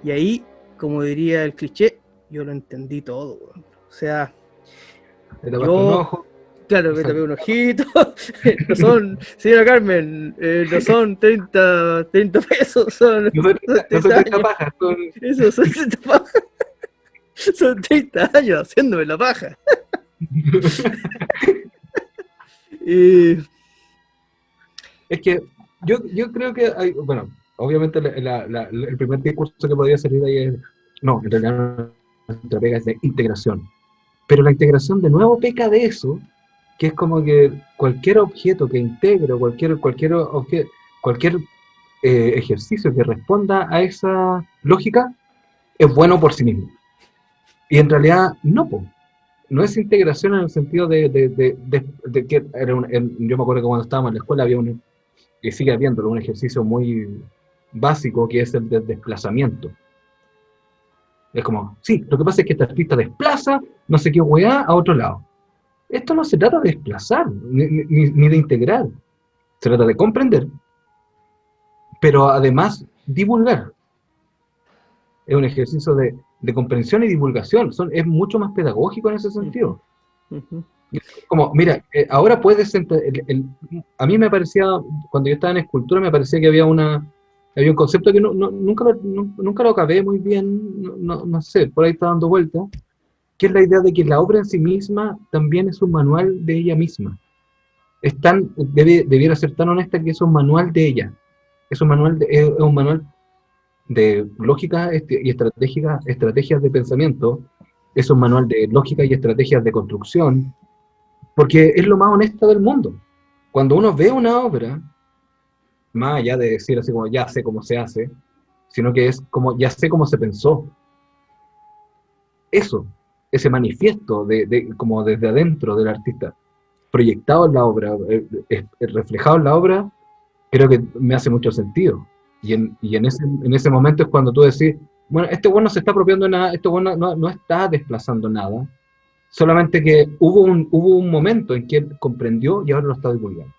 Speaker 2: Y ahí, como diría el cliché, yo lo entendí todo. O sea, yo Claro, me tapé un ojito. No son, señora Carmen, no son 30 pesos, son
Speaker 1: No son
Speaker 2: 30
Speaker 1: 30
Speaker 2: años.
Speaker 1: pajas, son...
Speaker 2: Eso, son 30 pajas. Son 30 años haciéndome la paja. Y
Speaker 1: Es que yo creo que hay, bueno, obviamente el primer discurso que podría salir ahí es, no, en realidad nuestra pega es de integración. Pero la integración de nuevo peca de eso, que es como que cualquier objeto que integre, cualquier ejercicio que responda a esa lógica, es bueno por sí mismo. Y en realidad no, po. No es integración en el sentido de que yo me acuerdo que cuando estábamos en la escuela había y sigue habiéndolo, un ejercicio muy básico que es el del desplazamiento. Es como, sí, lo que pasa es que esta artista desplaza no sé qué weá a otro lado. Esto no se trata de desplazar, ni de integrar. Se trata de comprender, pero además divulgar. Es un ejercicio de comprensión y divulgación. Es mucho más pedagógico en ese sentido.
Speaker 2: ujú.
Speaker 1: Como, mira, ahora puedes... a mí me parecía, cuando yo estaba en escultura, me parecía que había un concepto que nunca lo acabé muy bien, no sé, por ahí está dando vuelta, que es la idea de que la obra en sí misma también es un manual de ella misma. Debiera ser tan honesta que es un manual de ella. Es un manual de lógica y estrategias de pensamiento, es un manual de lógica y estrategias de construcción, porque es lo más honesto del mundo. Cuando uno ve una obra, más allá de decir así como ya sé cómo se hace, sino que es como ya sé cómo se pensó. Eso, ese manifiesto como desde adentro del artista, proyectado en la obra, reflejado en la obra, creo que me hace mucho sentido. Y en ese momento es cuando tú decís, bueno, este bueno no se está apropiando de nada, este bueno no está desplazando nada, solamente que hubo un momento en que él comprendió y ahora lo está divulgando.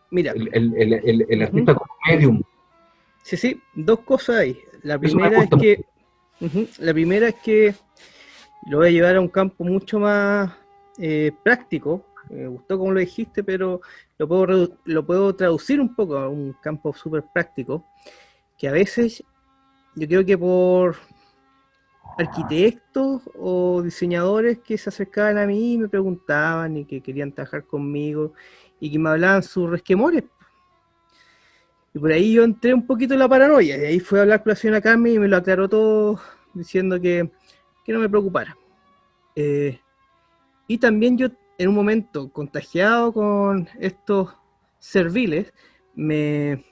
Speaker 2: Mira,
Speaker 1: El
Speaker 2: ujú.
Speaker 1: artista como medium,
Speaker 2: Sí, dos cosas ahí. La
Speaker 1: eso me
Speaker 2: primera es
Speaker 1: gusta mucho.
Speaker 2: que, la primera es que lo voy a llevar a un campo mucho más práctico. Me gustó como lo dijiste, pero lo puedo traducir un poco a un campo súper práctico, que a veces yo creo que por arquitectos o diseñadores que se acercaban a mí y me preguntaban y que querían trabajar conmigo y que me hablaban sus resquemores. Y por ahí yo entré un poquito en la paranoia, y ahí fui a hablar con la señora Carmen y me lo aclaró todo diciendo que no me preocupara. Y también yo, en un momento contagiado con estos serviles, me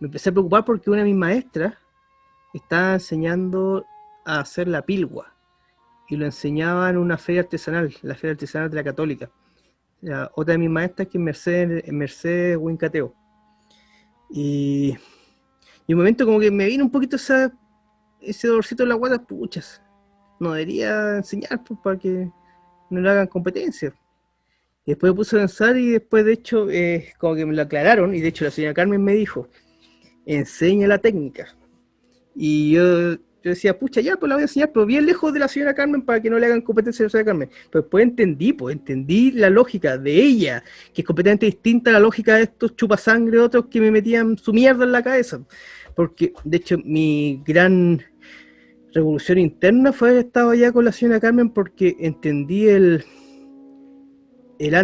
Speaker 2: empecé a preocupar porque una de mis maestras estaba enseñando a hacer la pilgua y lo enseñaba en una feria artesanal, la Feria Artesanal de la Católica. Otra de mis maestras que es Mercedes Huincateo. Y un momento como que me vino un poquito ese dolorcito en la guata, puchas, no debería enseñar pues, para que no le hagan competencia. Y después me puse a pensar y después de hecho como que me lo aclararon y de hecho la señora Carmen me dijo, enseña la técnica. Y yo decía, pucha, ya, pues la voy a enseñar, pero bien lejos de la señora Carmen para que no le hagan competencia a la señora Carmen. Pero después entendí la lógica de ella, que es completamente distinta a la lógica de estos chupasangre otros que me metían su mierda en la cabeza. Porque, de hecho, mi gran revolución interna fue haber estado allá con la señora Carmen porque entendí no el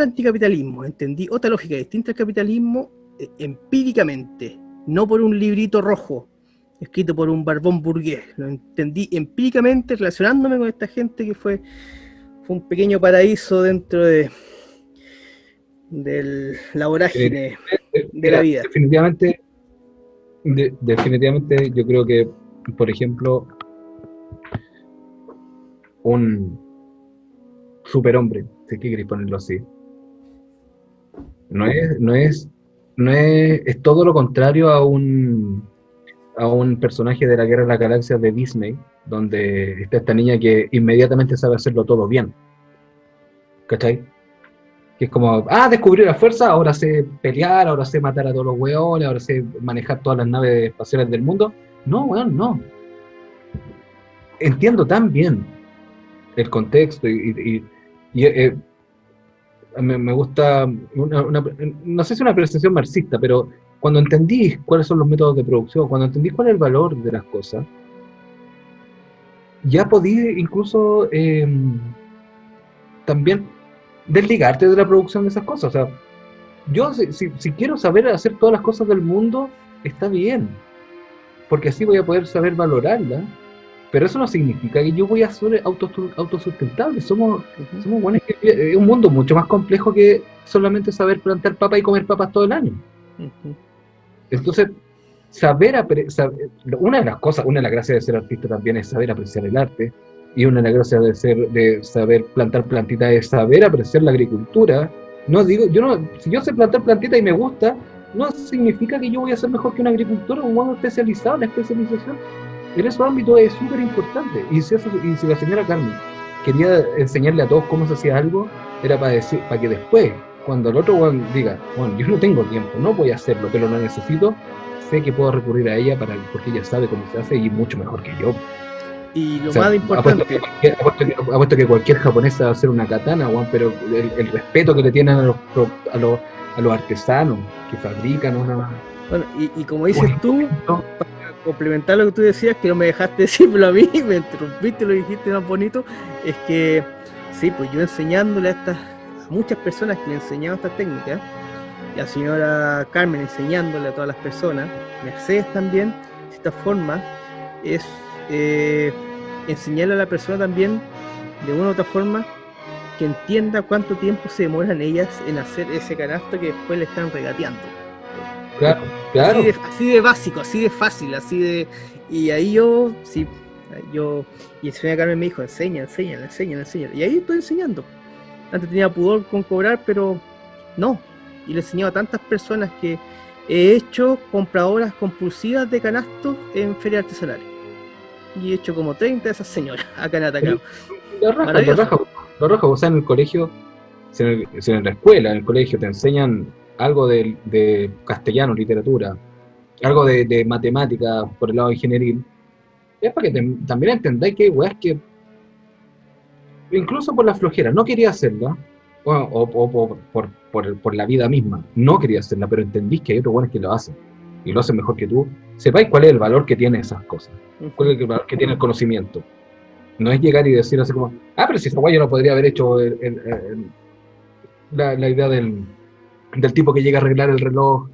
Speaker 2: anticapitalismo, entendí otra lógica distinta al capitalismo empíricamente, no por un librito rojo escrito por un barbón burgués. Lo entendí empíricamente relacionándome con esta gente que fue un pequeño paraíso dentro de la vorágine de la
Speaker 1: Mira,
Speaker 2: vida.
Speaker 1: definitivamente yo creo que, por ejemplo, un superhombre, si es que queréis ponerlo así, es todo lo contrario a un personaje de la Guerra de las Galaxias de Disney, donde está esta niña que inmediatamente sabe hacerlo todo bien. ¿Cachai? Que es como, descubrí la fuerza, ahora sé pelear, ahora sé matar a todos los hueones, ahora sé manejar todas las naves espaciales del mundo. No, weón, no. Entiendo tan bien el contexto y Y me gusta, no sé si una apreciación marxista, pero cuando entendís cuáles son los métodos de producción, cuando entendís cuál es el valor de las cosas, ya podís incluso también desligarte de la producción de esas cosas. O sea, yo si quiero saber hacer todas las cosas del mundo, está bien, porque así voy a poder saber valorarlas, pero eso no significa que yo voy a ser autosustentable. Somos buenos, es un mundo mucho más complejo que solamente saber plantar papas y comer papas todo el año. Entonces, una de las cosas, una de las gracias de ser artista también es saber apreciar el arte, y una de las gracias de saber plantar plantitas es saber apreciar la agricultura. No digo, si yo sé plantar plantitas y me gusta, no significa que yo voy a ser mejor que un agricultor o un buen especializado. La especialización en esos ámbitos es súper importante. Y si la señora Carmen quería enseñarle a todos cómo se hacía algo, era para que después, cuando el otro diga, bueno, yo no tengo tiempo, no voy a hacerlo, pero lo necesito, sé que puedo recurrir a ella porque ella sabe cómo se hace y mucho mejor que yo.
Speaker 2: Y lo más importante,
Speaker 1: apuesto que cualquier japonés sabe hacer una katana, Juan, pero el respeto que le tienen a los artesanos que fabrican una...
Speaker 2: Bueno, y como dices tú, para complementar lo que tú decías, que no me dejaste decirlo a mí, me interrumpiste, lo dijiste más bonito, es que sí, pues yo enseñándole a muchas personas que le he enseñado estas técnicas, y a la señora Carmen enseñándole a todas las personas, Mercedes también, de esta forma, es enseñarle a la persona también, de una u otra forma, que entienda cuánto tiempo se demoran ellas en hacer ese canasto que después le están regateando.
Speaker 1: Claro.
Speaker 2: Así de básico, así de fácil, así de... Y ahí y el señor Carmen me dijo, enseña. Y ahí estoy enseñando. Antes tenía pudor con cobrar, pero no. Y le he enseñado a tantas personas que he hecho compradoras compulsivas de canastos en ferias artesanales. Y he hecho como 30 de esas señoras acá en Atacama.
Speaker 1: Lo raja, o sea, en el colegio, si en la escuela, en el colegio te enseñan algo de castellano, literatura, algo de matemática por el lado ingenieril, es para que también entendáis que hay weas que, incluso por la flojera, no quería hacerla, o por la vida misma, no quería hacerla, pero entendís que hay otros weones que lo hacen, y lo hacen mejor que tú, sepáis cuál es el valor que tiene esas cosas, cuál es el valor que tiene el conocimiento. No es llegar y decir así como, pero si esa wea yo no podría haber hecho la idea del tipo que llega a arreglar el reloj,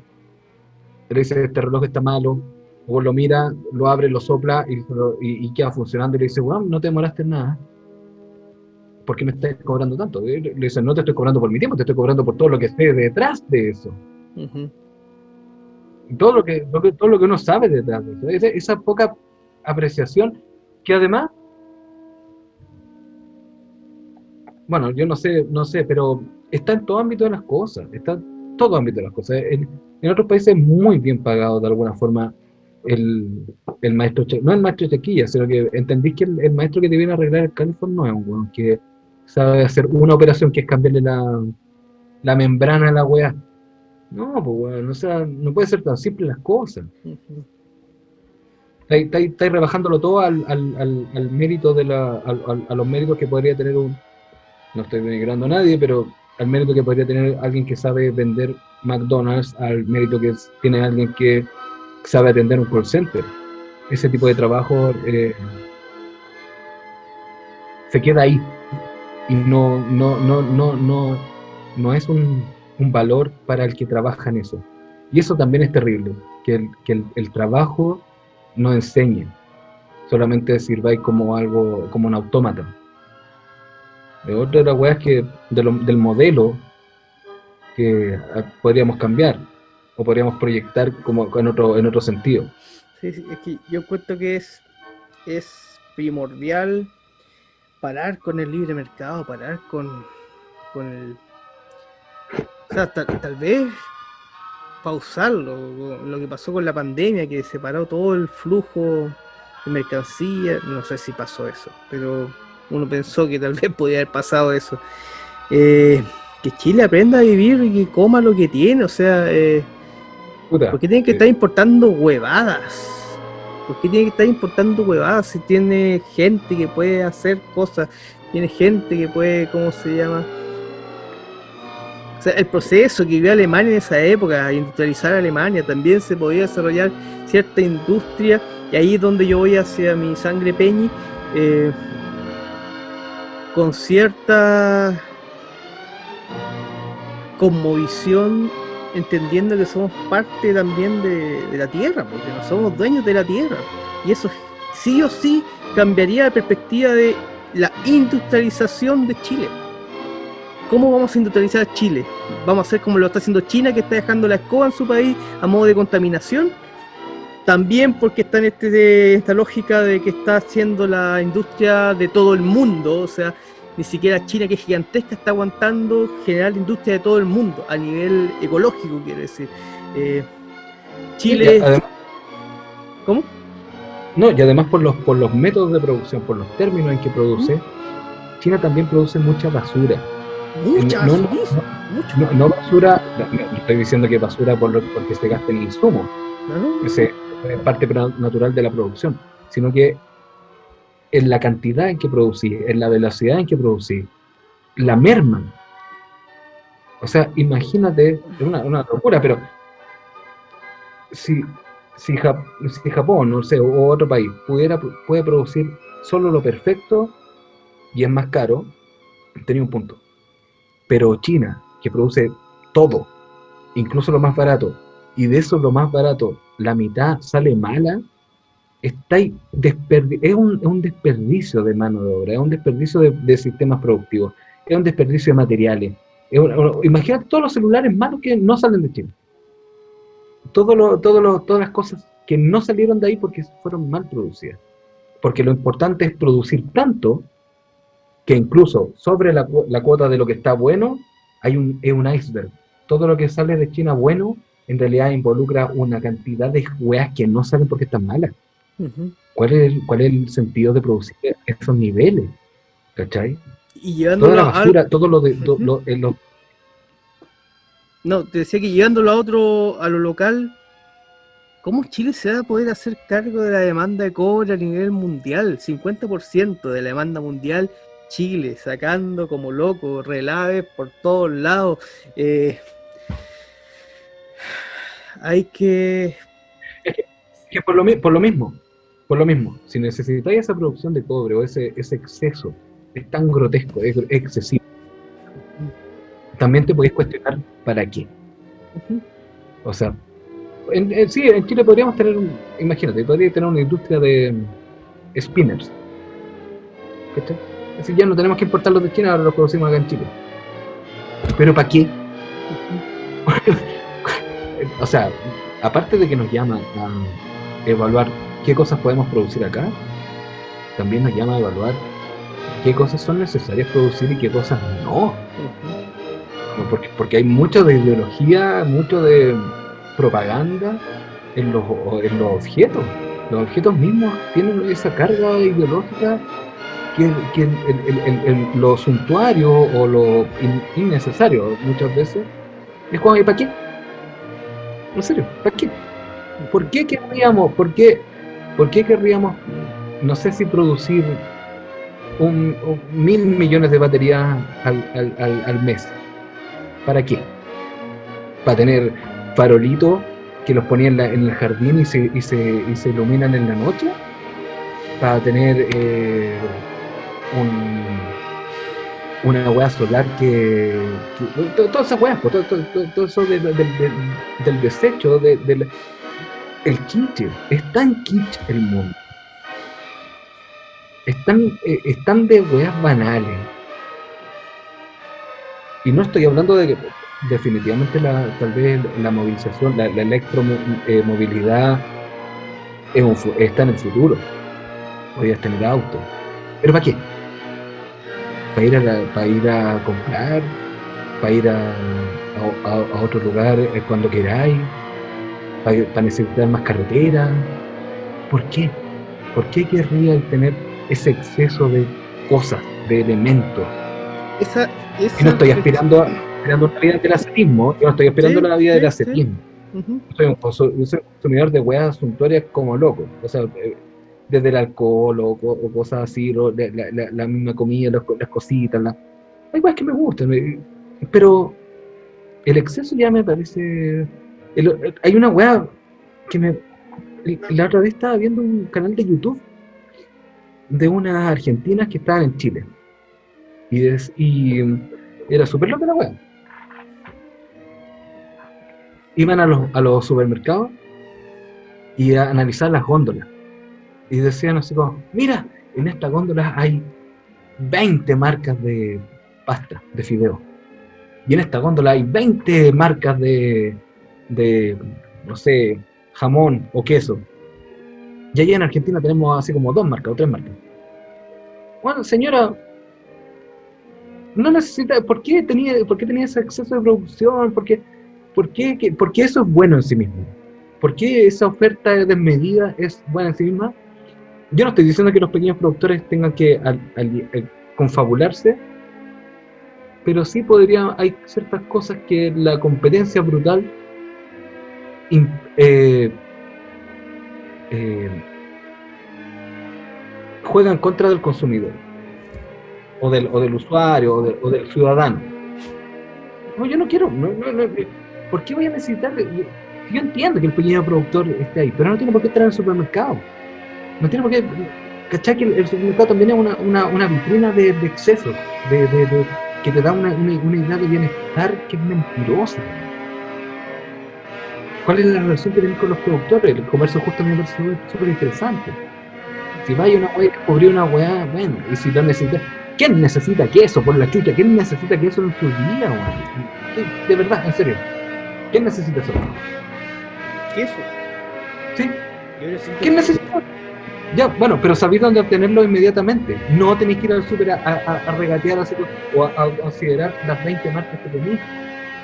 Speaker 1: le dice, este reloj está malo, o lo mira, lo abre, lo sopla y queda funcionando, y le dice, bueno, no te demoraste en nada, ¿por qué me estás cobrando tanto? Le dice, no te estoy cobrando por mi tiempo, te estoy cobrando por todo lo que esté detrás de eso. Todo lo que uno sabe detrás de eso, esa poca apreciación, que además, bueno, yo no sé, pero está en todo ámbito de las cosas, En otros países es muy bien pagado de alguna forma el maestro, no el maestro Chequilla, sino que entendís que el maestro que te viene a arreglar el calefón no es un weón que sabe hacer una operación que es cambiarle la membrana a la weá. No, pues weón, o sea, no puede ser tan simple las cosas. Estáis rebajándolo todo al mérito a los méritos que podría tener no estoy denigrando a nadie, pero al mérito que podría tener alguien que sabe vender McDonald's, al mérito que tiene alguien que sabe atender un call center. Ese tipo de trabajo se queda ahí y no es un valor para el que trabaja en eso. Y eso también es terrible, que el trabajo no enseñe, solamente sirva como algo, como un autómata. Otra de las weas que del modelo que podríamos cambiar o podríamos proyectar como en otro sentido.
Speaker 2: Sí, es que yo encuentro que es primordial parar con el libre mercado, parar con el... O sea, tal vez pausarlo, lo que pasó con la pandemia, que separó todo el flujo de mercancía, no sé si pasó eso, pero uno pensó que tal vez podía haber pasado eso. Que Chile aprenda a vivir y que coma lo que tiene, o sea, ¿por qué tienen que estar importando huevadas? ¿Por qué tiene que estar importando huevadas si tiene gente que puede hacer cosas? tiene gente que puede, ¿cómo se llama? O sea, el proceso que vivió Alemania en esa época, industrializar Alemania, también se podía desarrollar cierta industria, y ahí es donde yo voy hacia mi sangre Peñi, con cierta cosmovisión, entendiendo que somos parte también de la tierra, porque no somos dueños de la tierra, y eso sí o sí cambiaría la perspectiva de la industrialización de Chile. ¿Cómo vamos a industrializar a Chile? ¿Vamos a hacer como lo está haciendo China, que está dejando la escoba en su país a modo de contaminación? También porque está en esta lógica de que está haciendo la industria de todo el mundo, o sea, ni siquiera China, que es gigantesca, está aguantando generar la industria de todo el mundo, a nivel ecológico, quiero decir. Chile...
Speaker 1: Además,
Speaker 2: ¿cómo?
Speaker 1: no, y además por los métodos de producción, por los términos en que produce, China también produce mucha basura.
Speaker 2: Mucha
Speaker 1: No,
Speaker 2: basura.
Speaker 1: no basura, no estoy diciendo que basura porque se gasta en insumos,
Speaker 2: ¿No?
Speaker 1: ese es parte natural de la producción, sino que en la cantidad en que producís, en la velocidad en que producís, la merman. O sea, imagínate, es una locura, pero si Japón, no sé, o otro país puede producir solo lo perfecto y es más caro, tenía un punto. Pero China, que produce todo, incluso lo más barato, y de eso lo más barato, la mitad sale mala, está ahí es un desperdicio de mano de obra, es un desperdicio de sistemas productivos, es un desperdicio de materiales. Imagínate todos los celulares malos que no salen de China. Todas las cosas que no salieron de ahí porque fueron mal producidas. Porque lo importante es producir tanto que incluso sobre la cuota de lo que está bueno, es un iceberg. Todo lo que sale de China bueno, en realidad involucra una cantidad de weas que no salen porque están malas.
Speaker 2: Uh-huh.
Speaker 1: ¿Cuál es el sentido de producir esos niveles? ¿Cachai?
Speaker 2: Y llevándolo
Speaker 1: toda la basura, todo lo de...
Speaker 2: Uh-huh. No, te decía que llevándolo a lo local, ¿cómo Chile se va a poder hacer cargo de la demanda de cobre a nivel mundial? 50% de la demanda mundial, Chile, sacando como loco relaves por todos lados. Hay que...
Speaker 1: Es que por lo mismo, si necesitáis esa producción de cobre o ese exceso, es tan grotesco, es excesivo, también te podéis cuestionar para qué.
Speaker 2: Uh-huh.
Speaker 1: O sea, sí, en Chile podríamos tener, imagínate, podría tener una industria de spinners. ¿Cachai? Es decir, ya no tenemos que importarlos de China, ahora los producimos acá en Chile. ¿Pero para qué? O sea, aparte de que nos llama a evaluar qué cosas podemos producir acá, también nos llama a evaluar qué cosas son necesarias producir y qué cosas no. Uh-huh. Porque hay mucho de ideología, mucho de propaganda en los objetos. Los objetos mismos tienen esa carga ideológica que lo suntuario o lo innecesario muchas veces es como, ¿y para qué? En serio, ¿para qué? ¿Por qué querríamos, no sé si producir 1.000 millones de baterías al mes? ¿Para qué? ¿Para tener farolitos que los ponían en el jardín y se iluminan en la noche? ¿Para tener una hueá solar que todas esas hueás, todo eso del desecho, el kitsch, es tan kitsch el mundo, están de hueás banales, y no estoy hablando de que definitivamente tal vez la movilización, la electromovilidad está en el futuro, podrías tener auto, pero ¿para qué? Para ir a comprar, para ir a otro lugar cuando queráis, para necesitar más carretera. ¿Por qué? ¿Por qué querría tener ese exceso de cosas, de elementos? Y no estoy aspirando una vida del ascetismo, yo no estoy aspirando la vida del ascetismo. Uh-huh. Soy un consumidor de hueás suntuarias como loco. O sea, desde el alcohol o cosas así, la misma comida, las cositas, hay cosas que me gustan, pero el exceso ya me parece... hay una weá que la otra vez estaba viendo un canal de YouTube de unas argentinas que estaban en Chile. Y era súper loca la weá. Iban a los supermercados y a analizar las góndolas. Y decían así como, mira, en esta góndola hay 20 marcas de pasta, de fideo. Y en esta góndola hay 20 marcas de no sé, jamón o queso. Y allá en Argentina tenemos así como 2 marcas o 3 marcas. Bueno, señora, no necesita, ¿por qué tenía ese exceso de producción? ¿Por qué eso es bueno en sí mismo? ¿Por qué esa oferta desmedida es buena en sí misma? Yo no estoy diciendo que los pequeños productores tengan que confabularse, pero sí hay ciertas cosas que la competencia brutal eh, juega en contra del consumidor, o del usuario, o del ciudadano. No, yo no quiero, ¿por qué voy a necesitar? Yo entiendo que el pequeño productor esté ahí, pero no tiene por qué estar en el supermercado. No tiene por qué, ¿cachai? Que el supermercado también es una vitrina de excesos, que te da una idea de bienestar que es mentirosa. ¿Cuál es la relación que tenés con los productores? El comercio justo me parece súper interesante. Si vaya una weá y descubrir una weá, bueno, y si lo necesitas, ¿quién necesita queso por la chucha? ¿Quién necesita queso en su día, weón? De verdad, en serio, ¿quién necesita eso?
Speaker 2: ¿Queso?
Speaker 1: ¿Sí?
Speaker 2: Yo necesito
Speaker 1: ¿Quién necesita? Ya, bueno, pero sabéis dónde obtenerlo inmediatamente. No tenéis que ir al súper a regatear así, o a considerar las 20 marcas que tenéis.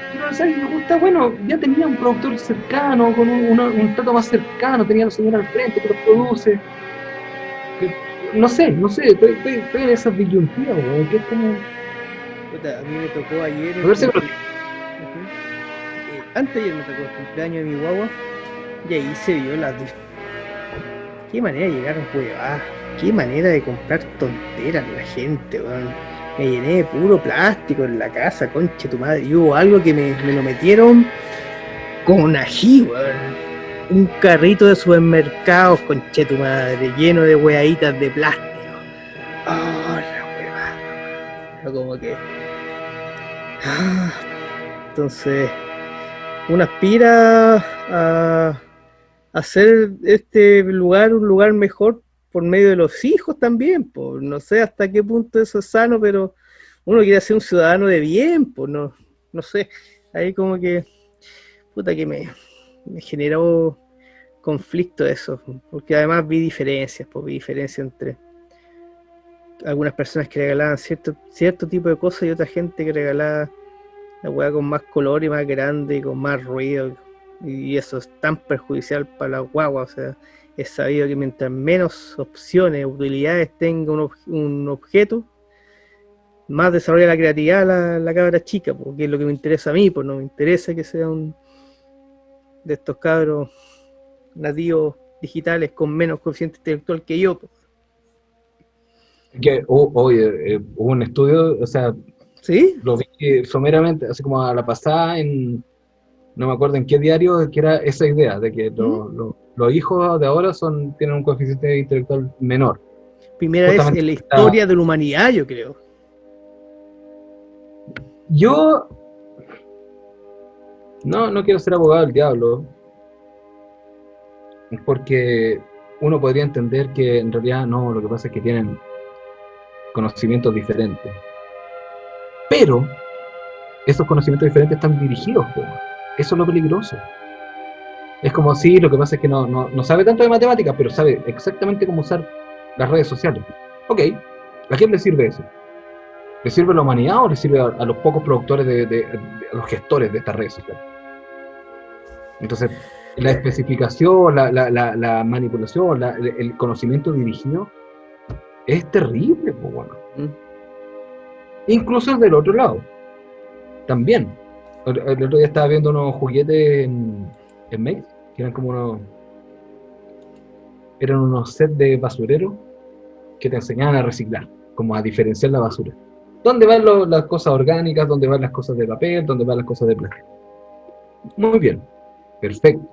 Speaker 1: Si no lo sabéis, me gusta, bueno, ya tenía un productor cercano, con un trato más cercano, tenía a la señora al frente que los produce. No sé, estoy en esa disyuntiva, weón, que es como...
Speaker 2: Puta, a mí me tocó ayer.
Speaker 1: A ver si
Speaker 2: Antes de ayer me tocó el cumpleaños de mi guagua. Y ahí se vio qué manera de llegar a huevadas. Qué manera de comprar tonteras la gente, weón. Me llené de puro plástico en la casa, conche tu madre. Y hubo algo que me lo metieron con ají, weón. Un carrito de supermercados, conche tu madre, lleno de hueaditas de plástico. Oh, la huevada. Pero como que... Entonces, uno aspira a hacer este lugar un lugar mejor por medio de los hijos también, pues no sé hasta qué punto eso es sano, pero uno quiere ser un ciudadano de bien, pues no sé, ahí como que puta que me generó conflicto eso, porque además vi diferencias entre algunas personas que regalaban cierto tipo de cosas y otra gente que regalaba la hueá con más color y más grande y con más ruido, y eso es tan perjudicial para la guagua. O sea, es sabido que mientras menos opciones, utilidades tenga un objeto, más desarrolla la creatividad la cabra chica, porque es lo que me interesa a mí, pues no me interesa que sea un de estos cabros nativos digitales con menos coeficiente intelectual que yo, pues.
Speaker 1: que hubo un estudio, o sea,
Speaker 2: ¿Sí?
Speaker 1: lo vi someramente, así como a la pasada, no me acuerdo en qué diario, que era esa idea de que los hijos de ahora tienen un coeficiente intelectual menor.
Speaker 2: Primera vez en la historia de la humanidad, yo creo.
Speaker 1: Yo no quiero ser abogado del diablo, porque uno podría entender que en realidad no, lo que pasa es que tienen conocimientos diferentes. Pero esos conocimientos diferentes están dirigidos, eso es lo peligroso. Es como si lo que pasa es que no sabe tanto de matemáticas, pero sabe exactamente cómo usar las redes sociales. Ok, ¿a quién le sirve eso? ¿Le sirve a la humanidad o le sirve a los pocos productores, a los gestores de estas redes sociales? Entonces, la especificación, la manipulación, el conocimiento dirigido es terrible, pues bueno. Incluso del otro lado, también. El otro día estaba viendo unos juguetes en Maze, que eran como unos... eran unos sets de basureros que te enseñaban a reciclar, como a diferenciar la basura. ¿Dónde van las cosas orgánicas? ¿Dónde van las cosas de papel? ¿Dónde van las cosas de plástico? Muy bien, perfecto.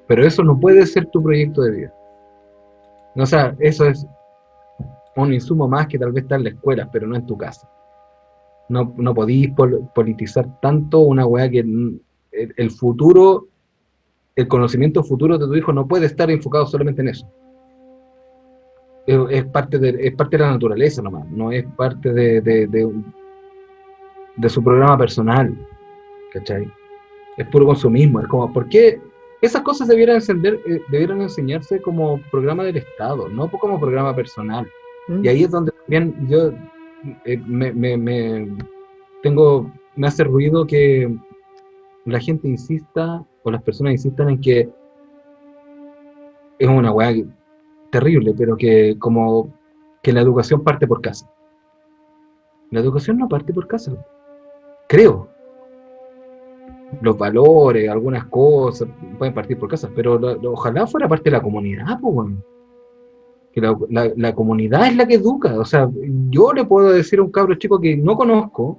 Speaker 1: Pero eso no puede ser tu proyecto de vida. O sea, eso es un insumo más que tal vez está en la escuela, pero no en tu casa. No podís politizar tanto una weá que el futuro, el conocimiento futuro de tu hijo no puede estar enfocado solamente en eso. Es parte de la naturaleza nomás, no es parte de su programa personal, ¿cachai? Es puro consumismo, es como, ¿por qué esas cosas debieran enseñarse como programa del Estado, no como programa personal? Y ahí es donde también yo me hace ruido que la gente insista, o las personas insistan en que es una weá terrible, pero que como que la educación parte por casa. La educación no parte por casa, creo. Los valores, algunas cosas pueden partir por casa, pero ojalá fuera parte de la comunidad, pues, weón. Que la comunidad es la que educa. O sea, yo le puedo decir a un cabro chico que no conozco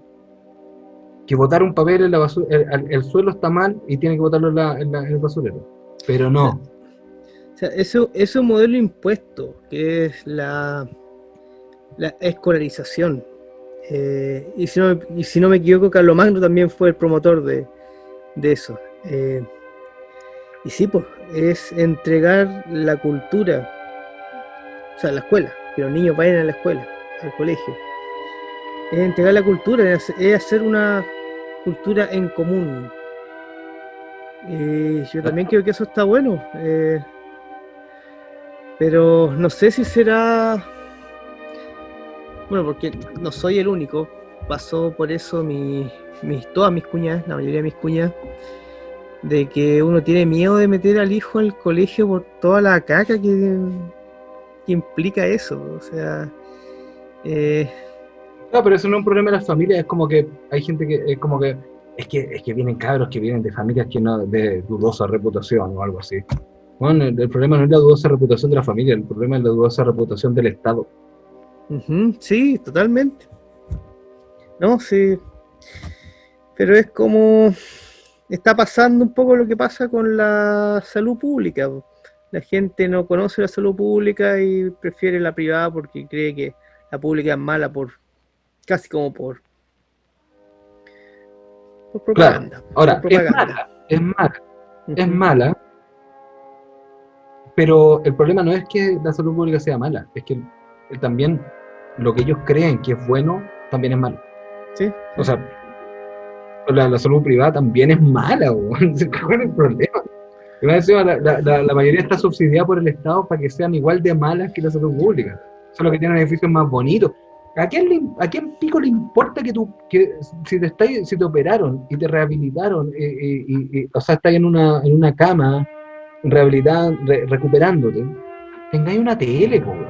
Speaker 1: que botar un papel en la basura, el suelo está mal y tiene que botarlo en el basurero. Pero no.
Speaker 2: O sea, eso es un modelo impuesto, que es la escolarización. Y si no me equivoco, Carlomagno también fue el promotor de eso. Y sí, pues, es entregar la cultura, o sea, la escuela, que los niños vayan a la escuela, al colegio. Es entregar la cultura, es hacer una cultura en común. Yo también creo que eso está bueno. Pero no sé si será... Bueno, porque no soy el único. Pasó por eso todas mis cuñadas, la mayoría de mis cuñadas, de que uno tiene miedo de meter al hijo al colegio por toda la caca que implica eso. O sea...
Speaker 1: No, pero eso no es un problema de las familias, es como que hay gente que es como que es que vienen cabros que vienen de familias que no de dudosa reputación o algo así. Bueno, el problema no es la dudosa reputación de la familia, el problema es la dudosa reputación del Estado.
Speaker 2: Sí, totalmente. No, sí. Pero es como está pasando un poco lo que pasa con la salud pública. La gente no conoce la salud pública y prefiere la privada porque cree que la pública es mala casi como por propaganda.
Speaker 1: Claro. Ahora,
Speaker 2: Por propaganda.
Speaker 1: es mala, pero el problema no es que la salud pública sea mala, es que también lo que ellos creen que es bueno también es malo.
Speaker 2: Sí.
Speaker 1: O sea, la salud privada también es mala, ¿cuál es el problema? Y más encima, la mayoría está subsidiada por el Estado para que sean igual de malas que la salud pública. Solo que tienen edificios más bonitos. ¿A quién pico le importa si te operaron y te rehabilitaron, o sea, estás en una cama recuperándote, tengáis una tele, po, weón?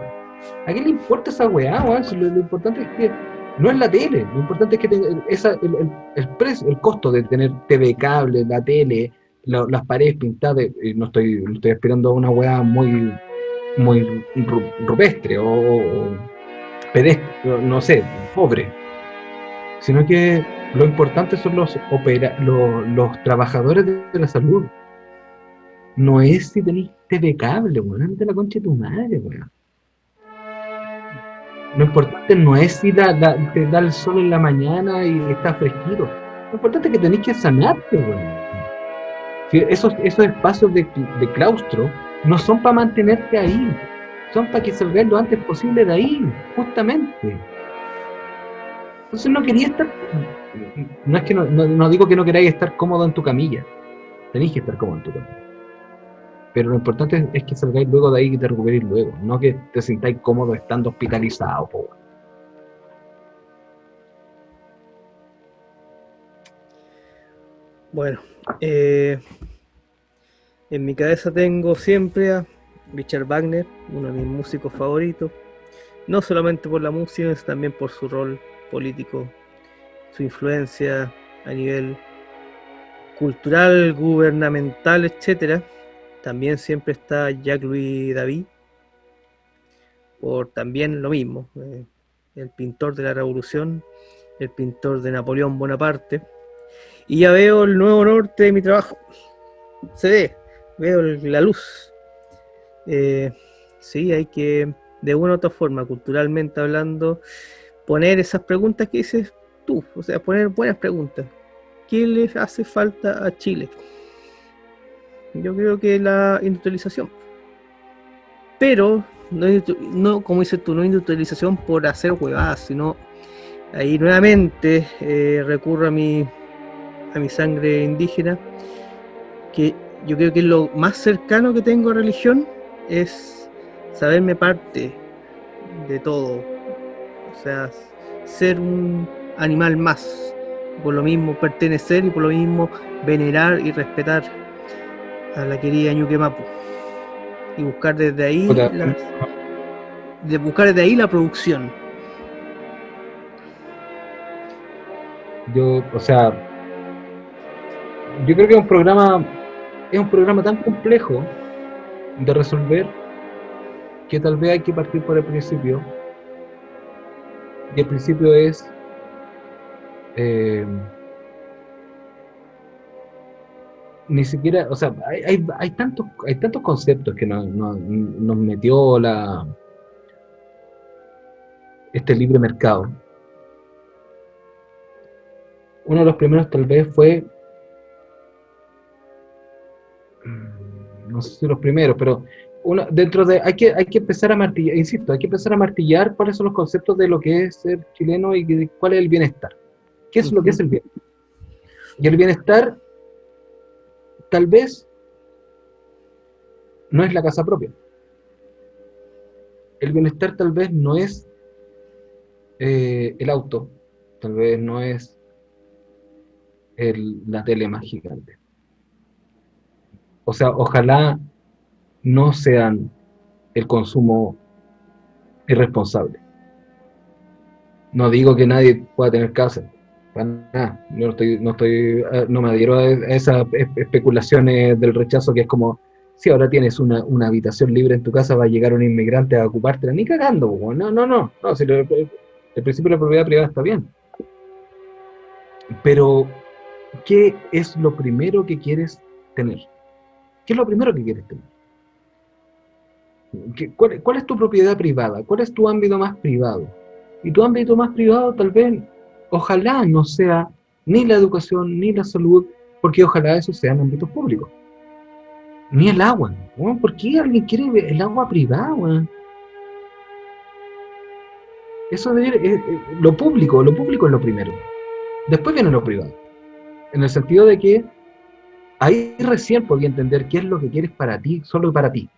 Speaker 1: ¿A quién le importa esa weá, weón? Si lo importante es que no es la tele, lo importante es que el precio, el costo de tener TV cable, la tele, las paredes pintadas, no estoy aspirando a una weá muy rupestre o pedestre, no sé, pobre, sino que lo importante son los trabajadores de la salud. No es si tenéis TV cable, weón, ante la concha de tu madre, weón. Lo importante no es si te da el sol en la mañana y está fresquito. Lo importante es que tenéis que sanarte, weón. Si esos espacios de claustro no son para mantenerte ahí, son para que salgáis lo antes posible de ahí, justamente. Entonces no quería estar, no es que no digo que no queráis estar cómodo en tu camilla, tenéis que estar cómodo en tu camilla. Pero lo importante es que salgáis luego de ahí y te recuperéis luego, no que te sintáis cómodo estando hospitalizado, po.
Speaker 2: Bueno, en mi cabeza tengo siempre a Richard Wagner, uno de mis músicos favoritos, no solamente por la música, sino también por su rol político, su influencia a nivel cultural, gubernamental, etcétera. También siempre está Jacques-Louis David, por también lo mismo, el pintor de la Revolución, el pintor de Napoleón Bonaparte, y ya veo el nuevo norte de mi trabajo, se ve, veo la luz. Sí, hay que, de una u otra forma, culturalmente hablando, poner esas preguntas que dices tú, o sea, poner buenas preguntas. ¿Qué le hace falta a Chile? Yo creo que la industrialización. Pero no, como dices tú, no industrialización por hacer huevadas, sino ahí nuevamente recurro a mi sangre indígena, que yo creo que lo más cercano que tengo a religión es saberme parte de todo, o sea, ser un animal más, por lo mismo pertenecer y por lo mismo venerar y respetar a la querida Ñuque Mapu y buscar desde ahí
Speaker 1: Puta,
Speaker 2: la producción.
Speaker 1: yo, o sea, yo creo que es un programa tan complejo de resolver que tal vez hay que partir por el principio. Y el principio es ni siquiera, o sea, hay tantos conceptos que nos metió este libre mercado. Uno de los primeros tal vez fue, no sé si los primeros, pero hay que empezar a martillar, insisto, hay que empezar a martillar cuáles son los conceptos de lo que es ser chileno y cuál es el bienestar. ¿Qué es lo que es el bienestar? Y el bienestar tal vez no es la casa propia. El bienestar tal vez no es el auto, tal vez no es la tele más gigante. O sea, ojalá no sean el consumo irresponsable. No digo que nadie pueda tener casa, para nada. Yo no me adhiero a esas especulaciones del rechazo que es como, si ahora tienes una habitación libre en tu casa, va a llegar un inmigrante a ocupártela, ni cagando, no, si el principio de la propiedad privada está bien. Pero, ¿qué es lo primero que quieres tener? ¿Qué es lo primero que quieres tener? ¿Cuál es tu propiedad privada? ¿Cuál es tu ámbito más privado? Y tu ámbito más privado tal vez, ojalá no sea ni la educación ni la salud, porque ojalá esos sean ámbitos públicos. Ni el agua. ¿No? ¿Por qué alguien quiere el agua privada? ¿No? Eso lo público es lo primero. Después viene lo privado. En el sentido de que ahí recién podía entender qué es lo que quieres para ti, solo para ti.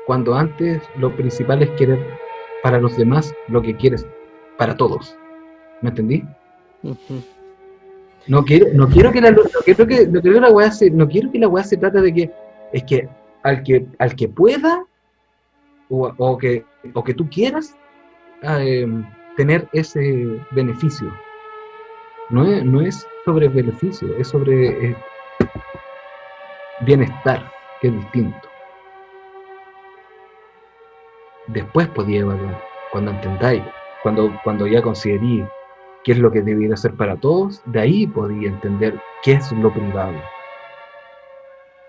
Speaker 1: Cuando antes lo principal es querer para los demás lo que quieres para todos. ¿Me entendí?
Speaker 2: Uh-huh.
Speaker 1: No quiero que la weá se trate de que es que al que pueda o que tú quieras tener ese beneficio. No es sobre beneficio, es sobre bienestar, que es distinto. Después podía evaluar, cuando entendáis, cuando ya considerí qué es lo que debiera ser para todos, de ahí podía entender qué es lo privado.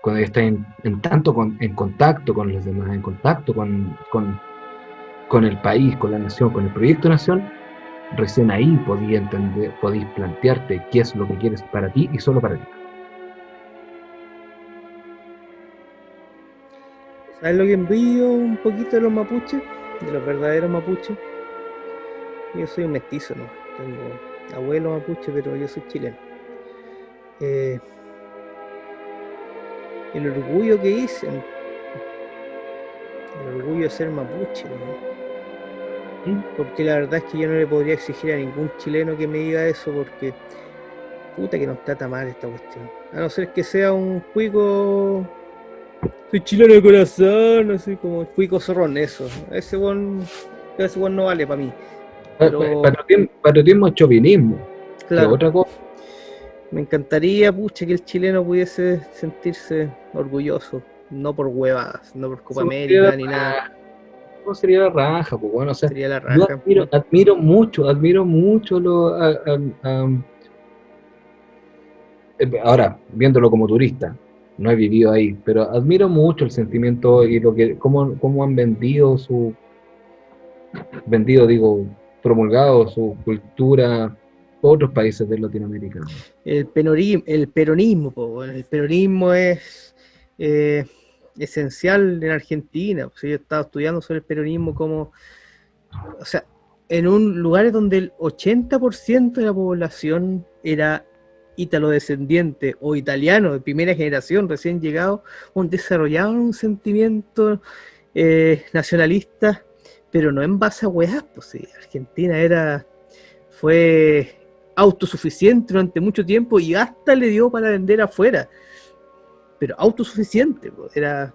Speaker 1: Cuando estás en contacto con los demás, en contacto con el país, con la nación, con el proyecto nación, recién ahí podías plantearte qué es lo que quieres para ti y solo para ti.
Speaker 2: ¿Sabes lo que envidio un poquito de los mapuches? De los verdaderos mapuches. Yo soy un mestizo, ¿no? Tengo abuelo mapuche, pero yo soy chileno. El orgullo que hice, el orgullo de ser mapuche, ¿no? Porque la verdad es que yo no le podría exigir a ningún chileno que me diga eso, porque puta que nos trata mal esta cuestión. A no ser que sea un cuico, soy chileno de corazón, así como el cuico zorrón, eso. Ese buen no vale para mí. Pero
Speaker 1: patriotismo es chauvinismo,
Speaker 2: claro,
Speaker 1: otra cosa.
Speaker 2: me encantaría, pucha, que el chileno pudiese sentirse orgulloso, no por huevadas, no por Copa América ni nada.
Speaker 1: no sería la raja, pues bueno, o sea,
Speaker 2: Sería la
Speaker 1: yo
Speaker 2: raja.
Speaker 1: admiro mucho ahora, viéndolo como turista, no he vivido ahí, pero admiro mucho el sentimiento y cómo han digo, promulgado su cultura a otros países de Latinoamérica.
Speaker 2: El peronismo, po, bueno, el peronismo es esencial en Argentina. Pues, yo he estado estudiando sobre el peronismo como, o sea, en un lugar donde el 80% de la población era italodescendiente o italiano de primera generación, recién llegado, desarrollaban un sentimiento nacionalista, pero no en base a weas, pues sí, Argentina fue autosuficiente durante mucho tiempo y hasta le dio para vender afuera, pero autosuficiente, pues, era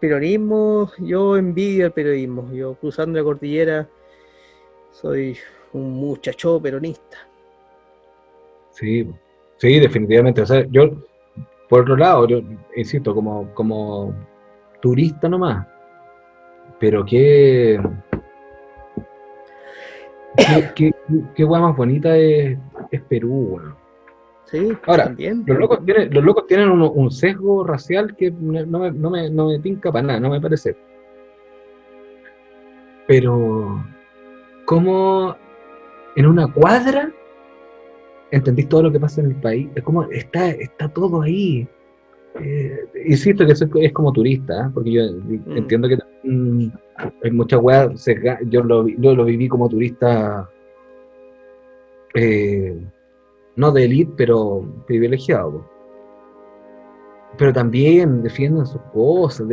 Speaker 2: peronismo. Yo envidio el periodismo, yo cruzando la cordillera soy un muchacho peronista.
Speaker 1: Sí, sí, definitivamente. O sea, yo, por otro lado, yo insisto, como turista nomás, pero qué guay más bonita es Perú, weón.
Speaker 2: Sí,
Speaker 1: Ahora,
Speaker 2: también.
Speaker 1: los locos tienen un sesgo racial que no me tinca para nada, no me parece. Pero, ¿cómo en una cuadra entendís todo lo que pasa en el país? Es como, está todo ahí. Insisto que eso es como turista, ¿eh? Porque yo entiendo que hay muchas weas, yo lo viví como turista, no de élite, pero privilegiado, po. Pero también defienden sus cosas,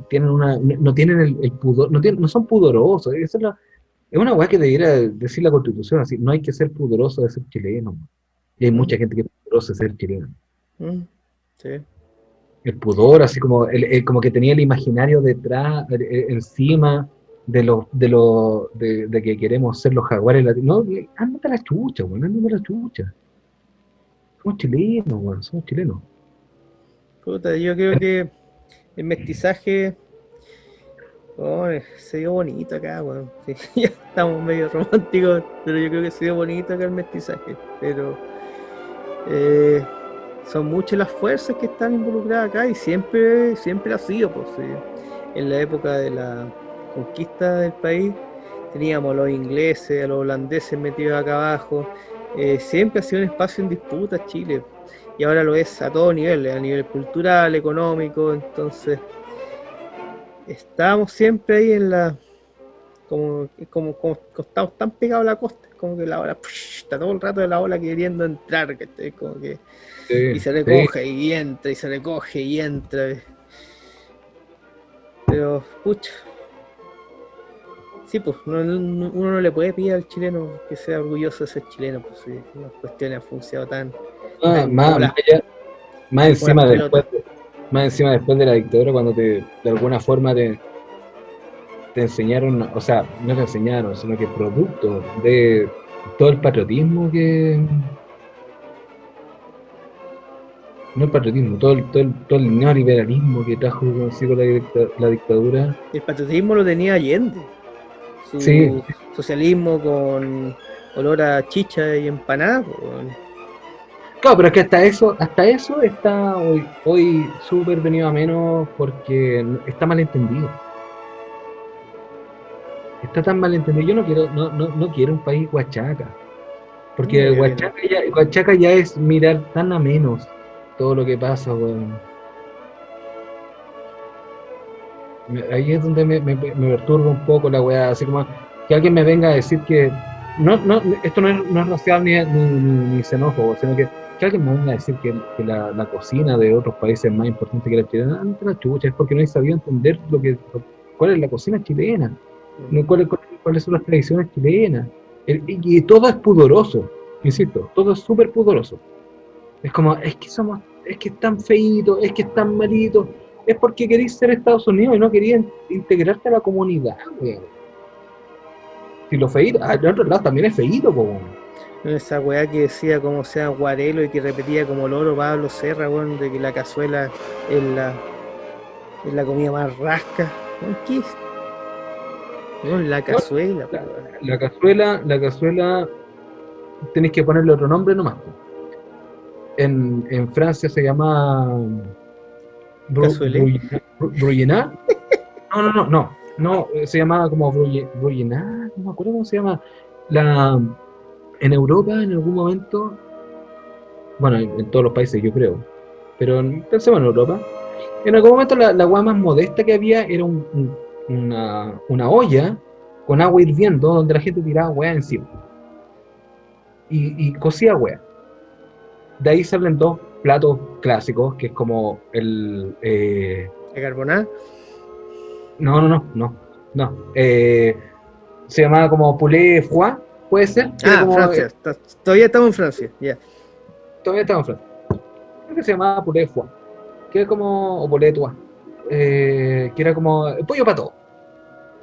Speaker 1: tienen no tienen el pudor, no son pudorosos. Es una wea que debiera decir la Constitución, así, no hay que ser pudoroso de ser chileno. Y hay mucha gente que es pudorosa de ser chileno.
Speaker 2: Sí.
Speaker 1: El pudor, así como como que tenía el imaginario detrás, encima de que queremos ser los jaguares latinos. No, ándate a la chucha, weón, ándate a la chucha. Somos chilenos, weón, somos chilenos.
Speaker 2: Puta, yo creo que el mestizaje se dio bonito acá, weón. Sí, ya estamos medio románticos, pero yo creo que se dio bonito acá el mestizaje. Pero son muchas las fuerzas que están involucradas acá y siempre ha sido, pues. Sí. En la época de la conquista del país teníamos a los ingleses, a los holandeses metidos acá abajo. Siempre ha sido un espacio en disputa Chile y ahora lo es a todo nivel, a nivel cultural, económico. Entonces estamos siempre ahí en la como estamos tan pegados a la costa, como que la ola está todo el rato de la ola queriendo entrar, ¿cachai? Como que
Speaker 1: Sí,
Speaker 2: y se recoge y entra y se recoge y entra, pero pucha, sí, pues uno no le puede pedir al chileno que sea orgulloso de ser chileno, pues sí, las cuestiones han funcionado tan como las
Speaker 1: más encima
Speaker 2: pelotas.
Speaker 1: después de la dictadura, cuando de alguna forma te enseñaron, o sea, no te enseñaron, sino que producto de todo el patriotismo no el patriotismo, todo el neoliberalismo que trajo consigo la dictadura.
Speaker 2: El patriotismo lo tenía Allende,
Speaker 1: Sí,
Speaker 2: su socialismo con olor a chicha y empanada, pues.
Speaker 1: claro, pero es que hasta eso está hoy súper venido a menos porque está mal entendido. Está tan mal entendido. Yo no quiero un país huachaca. Porque
Speaker 2: Obvio que no.
Speaker 1: Huachaca ya es mirar tan a menos todo lo que pasa, weón. Ahí es donde me perturba un poco la weá, así como que alguien me venga a decir que esto no es racial ni xenófobo, sino que alguien me venga a decir que la cocina de otros países es más importante que la chilena. Ante la chucha, es porque no he sabido entender cuál es la cocina chilena, cuáles son las tradiciones chilenas. Y todo es pudoroso, insisto, todo es súper pudoroso. Es como, es que es tan feíto, es que es tan malito. Es porque queréis ser Estados Unidos y no querías integrarte a la comunidad, weón. Si lo feíto, de otro lado también es feíto, po, weón.
Speaker 2: Esa weá que decía como sea Guarelo y que repetía como loro Pablo Serra, weón, de que la cazuela es la comida más rasca. ¿Qué es? No, la cazuela, pues,
Speaker 1: La cazuela tenéis que ponerle otro nombre nomás. En Francia se llama
Speaker 2: Cazuelé.
Speaker 1: Bruyena. No, se llamaba como Bruyena, no me acuerdo cómo se llama. En Europa, en algún momento, bueno, en todos los países yo creo, pero pensemos en Europa, en algún momento la agua más modesta que había era una olla con agua hirviendo donde la gente tiraba hueá encima y cocía hueá. De ahí salen dos platos clásicos, que es como
Speaker 2: ¿La carbonada?
Speaker 1: no. Se llamaba como poulet froid, puede ser. Que era como,
Speaker 2: Francia. Todavía estamos en Francia, ya.
Speaker 1: todavía estaba en Francia. Creo que se llamaba poulet froid, que es como, o poulet tois, que era como pollo pato,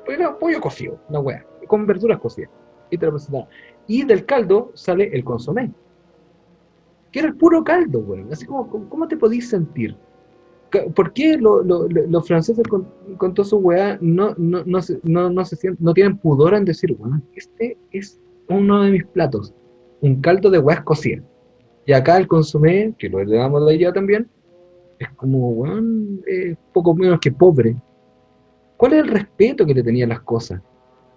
Speaker 1: era pollo cocido, una wea, con verduras cocidas. Y te lo presentaban. Y del caldo sale el consomé, que era el puro caldo, weón. Así como, ¿cómo te podís sentir? ¿Por qué los franceses con toda su weá no tienen pudor en decir, bueno, este es uno de mis platos, un caldo de weas cocidas? Y acá el consomé, que lo heredamos de allá también, es como, weón, poco menos que pobre. ¿Cuál es el respeto que le tenía a las cosas?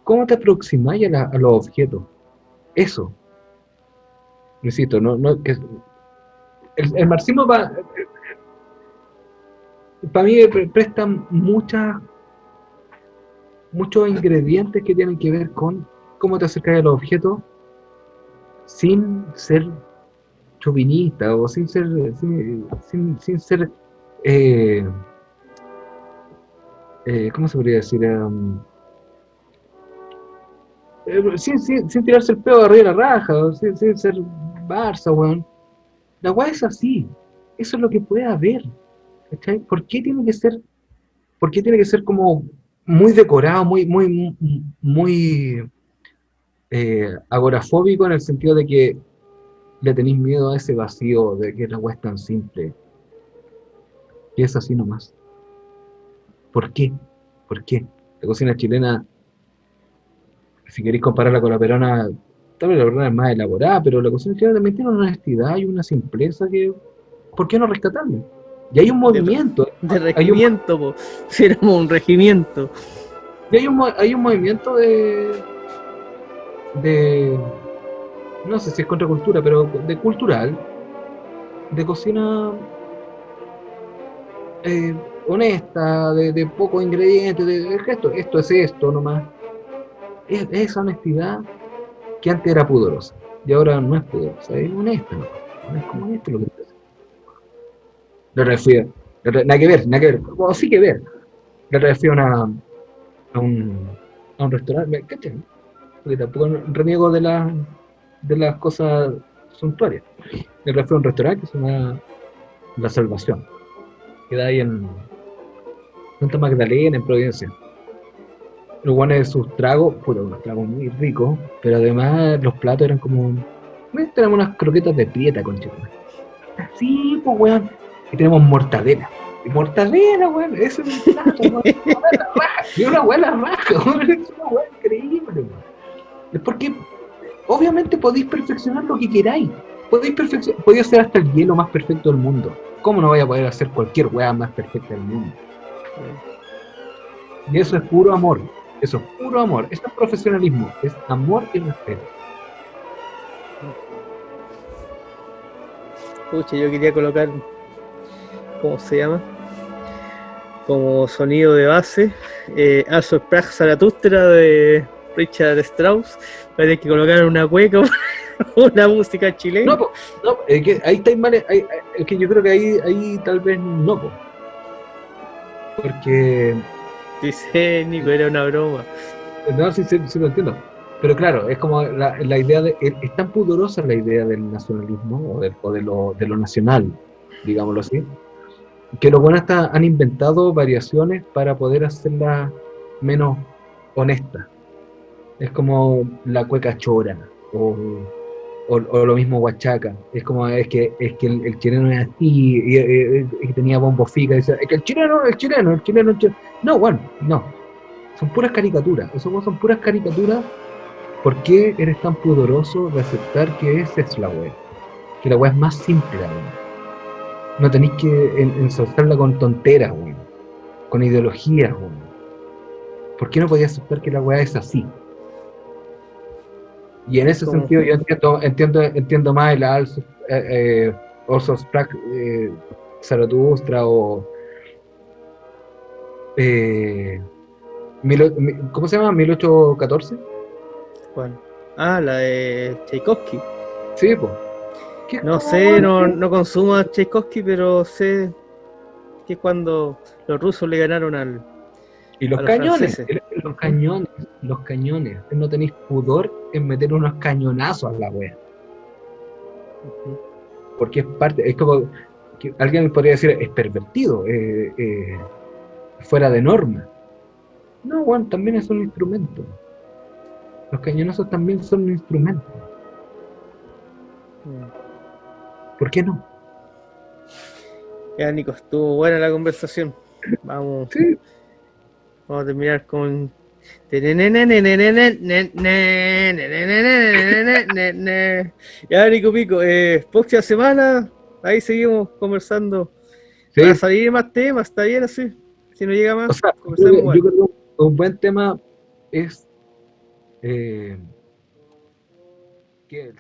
Speaker 1: ¿Cómo te aproximáis a los objetos? Eso, insisto, que el marxismo para mí presta muchos ingredientes que tienen que ver con cómo te acercas a los objetos sin ser chauvinista o sin ser eh, ¿cómo se podría decir? Sin tirarse el pedo de arriba de la raja, o sin ser Barça, weón. La weá es así. Eso es lo que puede haber. ¿Cachai? ¿Por qué tiene que ser como muy decorado, muy agorafóbico en el sentido de que le tenéis miedo a ese vacío de que la weá es tan simple? Y es así nomás. ¿Por qué? ¿Por qué? La cocina chilena, si queréis compararla con la peruana, tal vez la peruana es más elaborada, pero la cocina chilena también tiene una honestidad y una simpleza que, ¿por qué no rescatarla? Y hay un movimiento,
Speaker 2: De regimiento, po. Si éramos un regimiento.
Speaker 1: y hay un movimiento no sé si es contracultura, pero de cultural, de cocina honesta, de pocos ingredientes, esto es esto nomás. Es esa honestidad que antes era pudorosa y ahora no es pudorosa, es honesta, no es como esto lo que te hace. Le refiero, nada que ver, o sí que ver. Le refiero a un restaurante, ¿cachai? Porque tampoco reniego de las cosas suntuarias. Le refiero a un restaurante que se llama La Salvación, que da ahí en Santa Magdalena, en Providencia. Los guanes de sus tragos, unos tragos muy ricos, pero además los platos eran como. Tenemos unas croquetas de prieta, concha. Así, pues, weón. Y tenemos mortadela. Y mortadela, weón. Eso es un plato, weón. La raja. Y una weá la raja, weón. Es una weá increíble, weón. Es porque, obviamente, podéis perfeccionar lo que queráis. Podéis hacer hasta el hielo más perfecto del mundo. ¿Cómo no vais a poder hacer cualquier weá más perfecta del mundo? Y eso es puro amor. Eso es puro amor. Eso es profesionalismo. Es amor y respeto.
Speaker 2: Pucha, yo quería colocar, ¿cómo se llama? Como sonido de base, Also Sprach Zaratustra de Richard Strauss. Para que colocar una cueca, una música chilena.
Speaker 1: No, es que ahí estáis mal. Es que yo creo que ahí tal vez no, po. Porque.
Speaker 2: Dice Nico, era una broma.
Speaker 1: No, sí lo entiendo. Pero claro, es como la idea de. Es tan pudorosa la idea del nacionalismo o de lo nacional, digámoslo así, que los buenos han inventado variaciones para poder hacerla menos honesta. Es como la cueca chora o lo mismo huachaca. Es como es que el chileno es así y tenía bombo fica. Es que el chileno. No, bueno, no. Son puras caricaturas. Esos weones son puras caricaturas. ¿Por qué eres tan pudoroso de aceptar que esa es la wea? Que la wea es más simple, weón. No tenéis que ensalzarla con tonteras, weón. Con ideologías, weón. ¿Por qué no podías aceptar que la weá es así? Y en ese
Speaker 2: Como-
Speaker 1: sentido yo entiendo más el Orson Sprague, Zaratustra o eh, ¿cómo se llama? 1814.
Speaker 2: ¿Cuál? Ah, la de Tchaikovsky.
Speaker 1: Sí, pues. ¿Qué es
Speaker 2: No
Speaker 1: como,
Speaker 2: sé,
Speaker 1: weón?
Speaker 2: no consumo a Tchaikovsky, pero sé que es cuando los rusos le ganaron
Speaker 1: Y
Speaker 2: a los franceses.
Speaker 1: los cañones, los cañones. No tenéis pudor en meter unos cañonazos a la wea.
Speaker 2: Ujú.
Speaker 1: Porque es parte, es como que alguien podría decir es pervertido, fuera de norma. No, weón, también es un instrumento. Los cañonazos también son un instrumento.
Speaker 2: Mm.
Speaker 1: ¿Por qué no?
Speaker 2: Ya, Nico, estuvo buena la conversación. Vamos,
Speaker 1: Sí.
Speaker 2: vamos a terminar con. Ya, Nico Pico, próxima semana, ahí seguimos conversando. Para
Speaker 1: Sí.
Speaker 2: salir más temas, está bien así. Si no llega
Speaker 1: O
Speaker 2: más,
Speaker 1: sea,
Speaker 2: conversamos
Speaker 1: yo
Speaker 2: igual.
Speaker 1: creo que un buen tema es eh, que el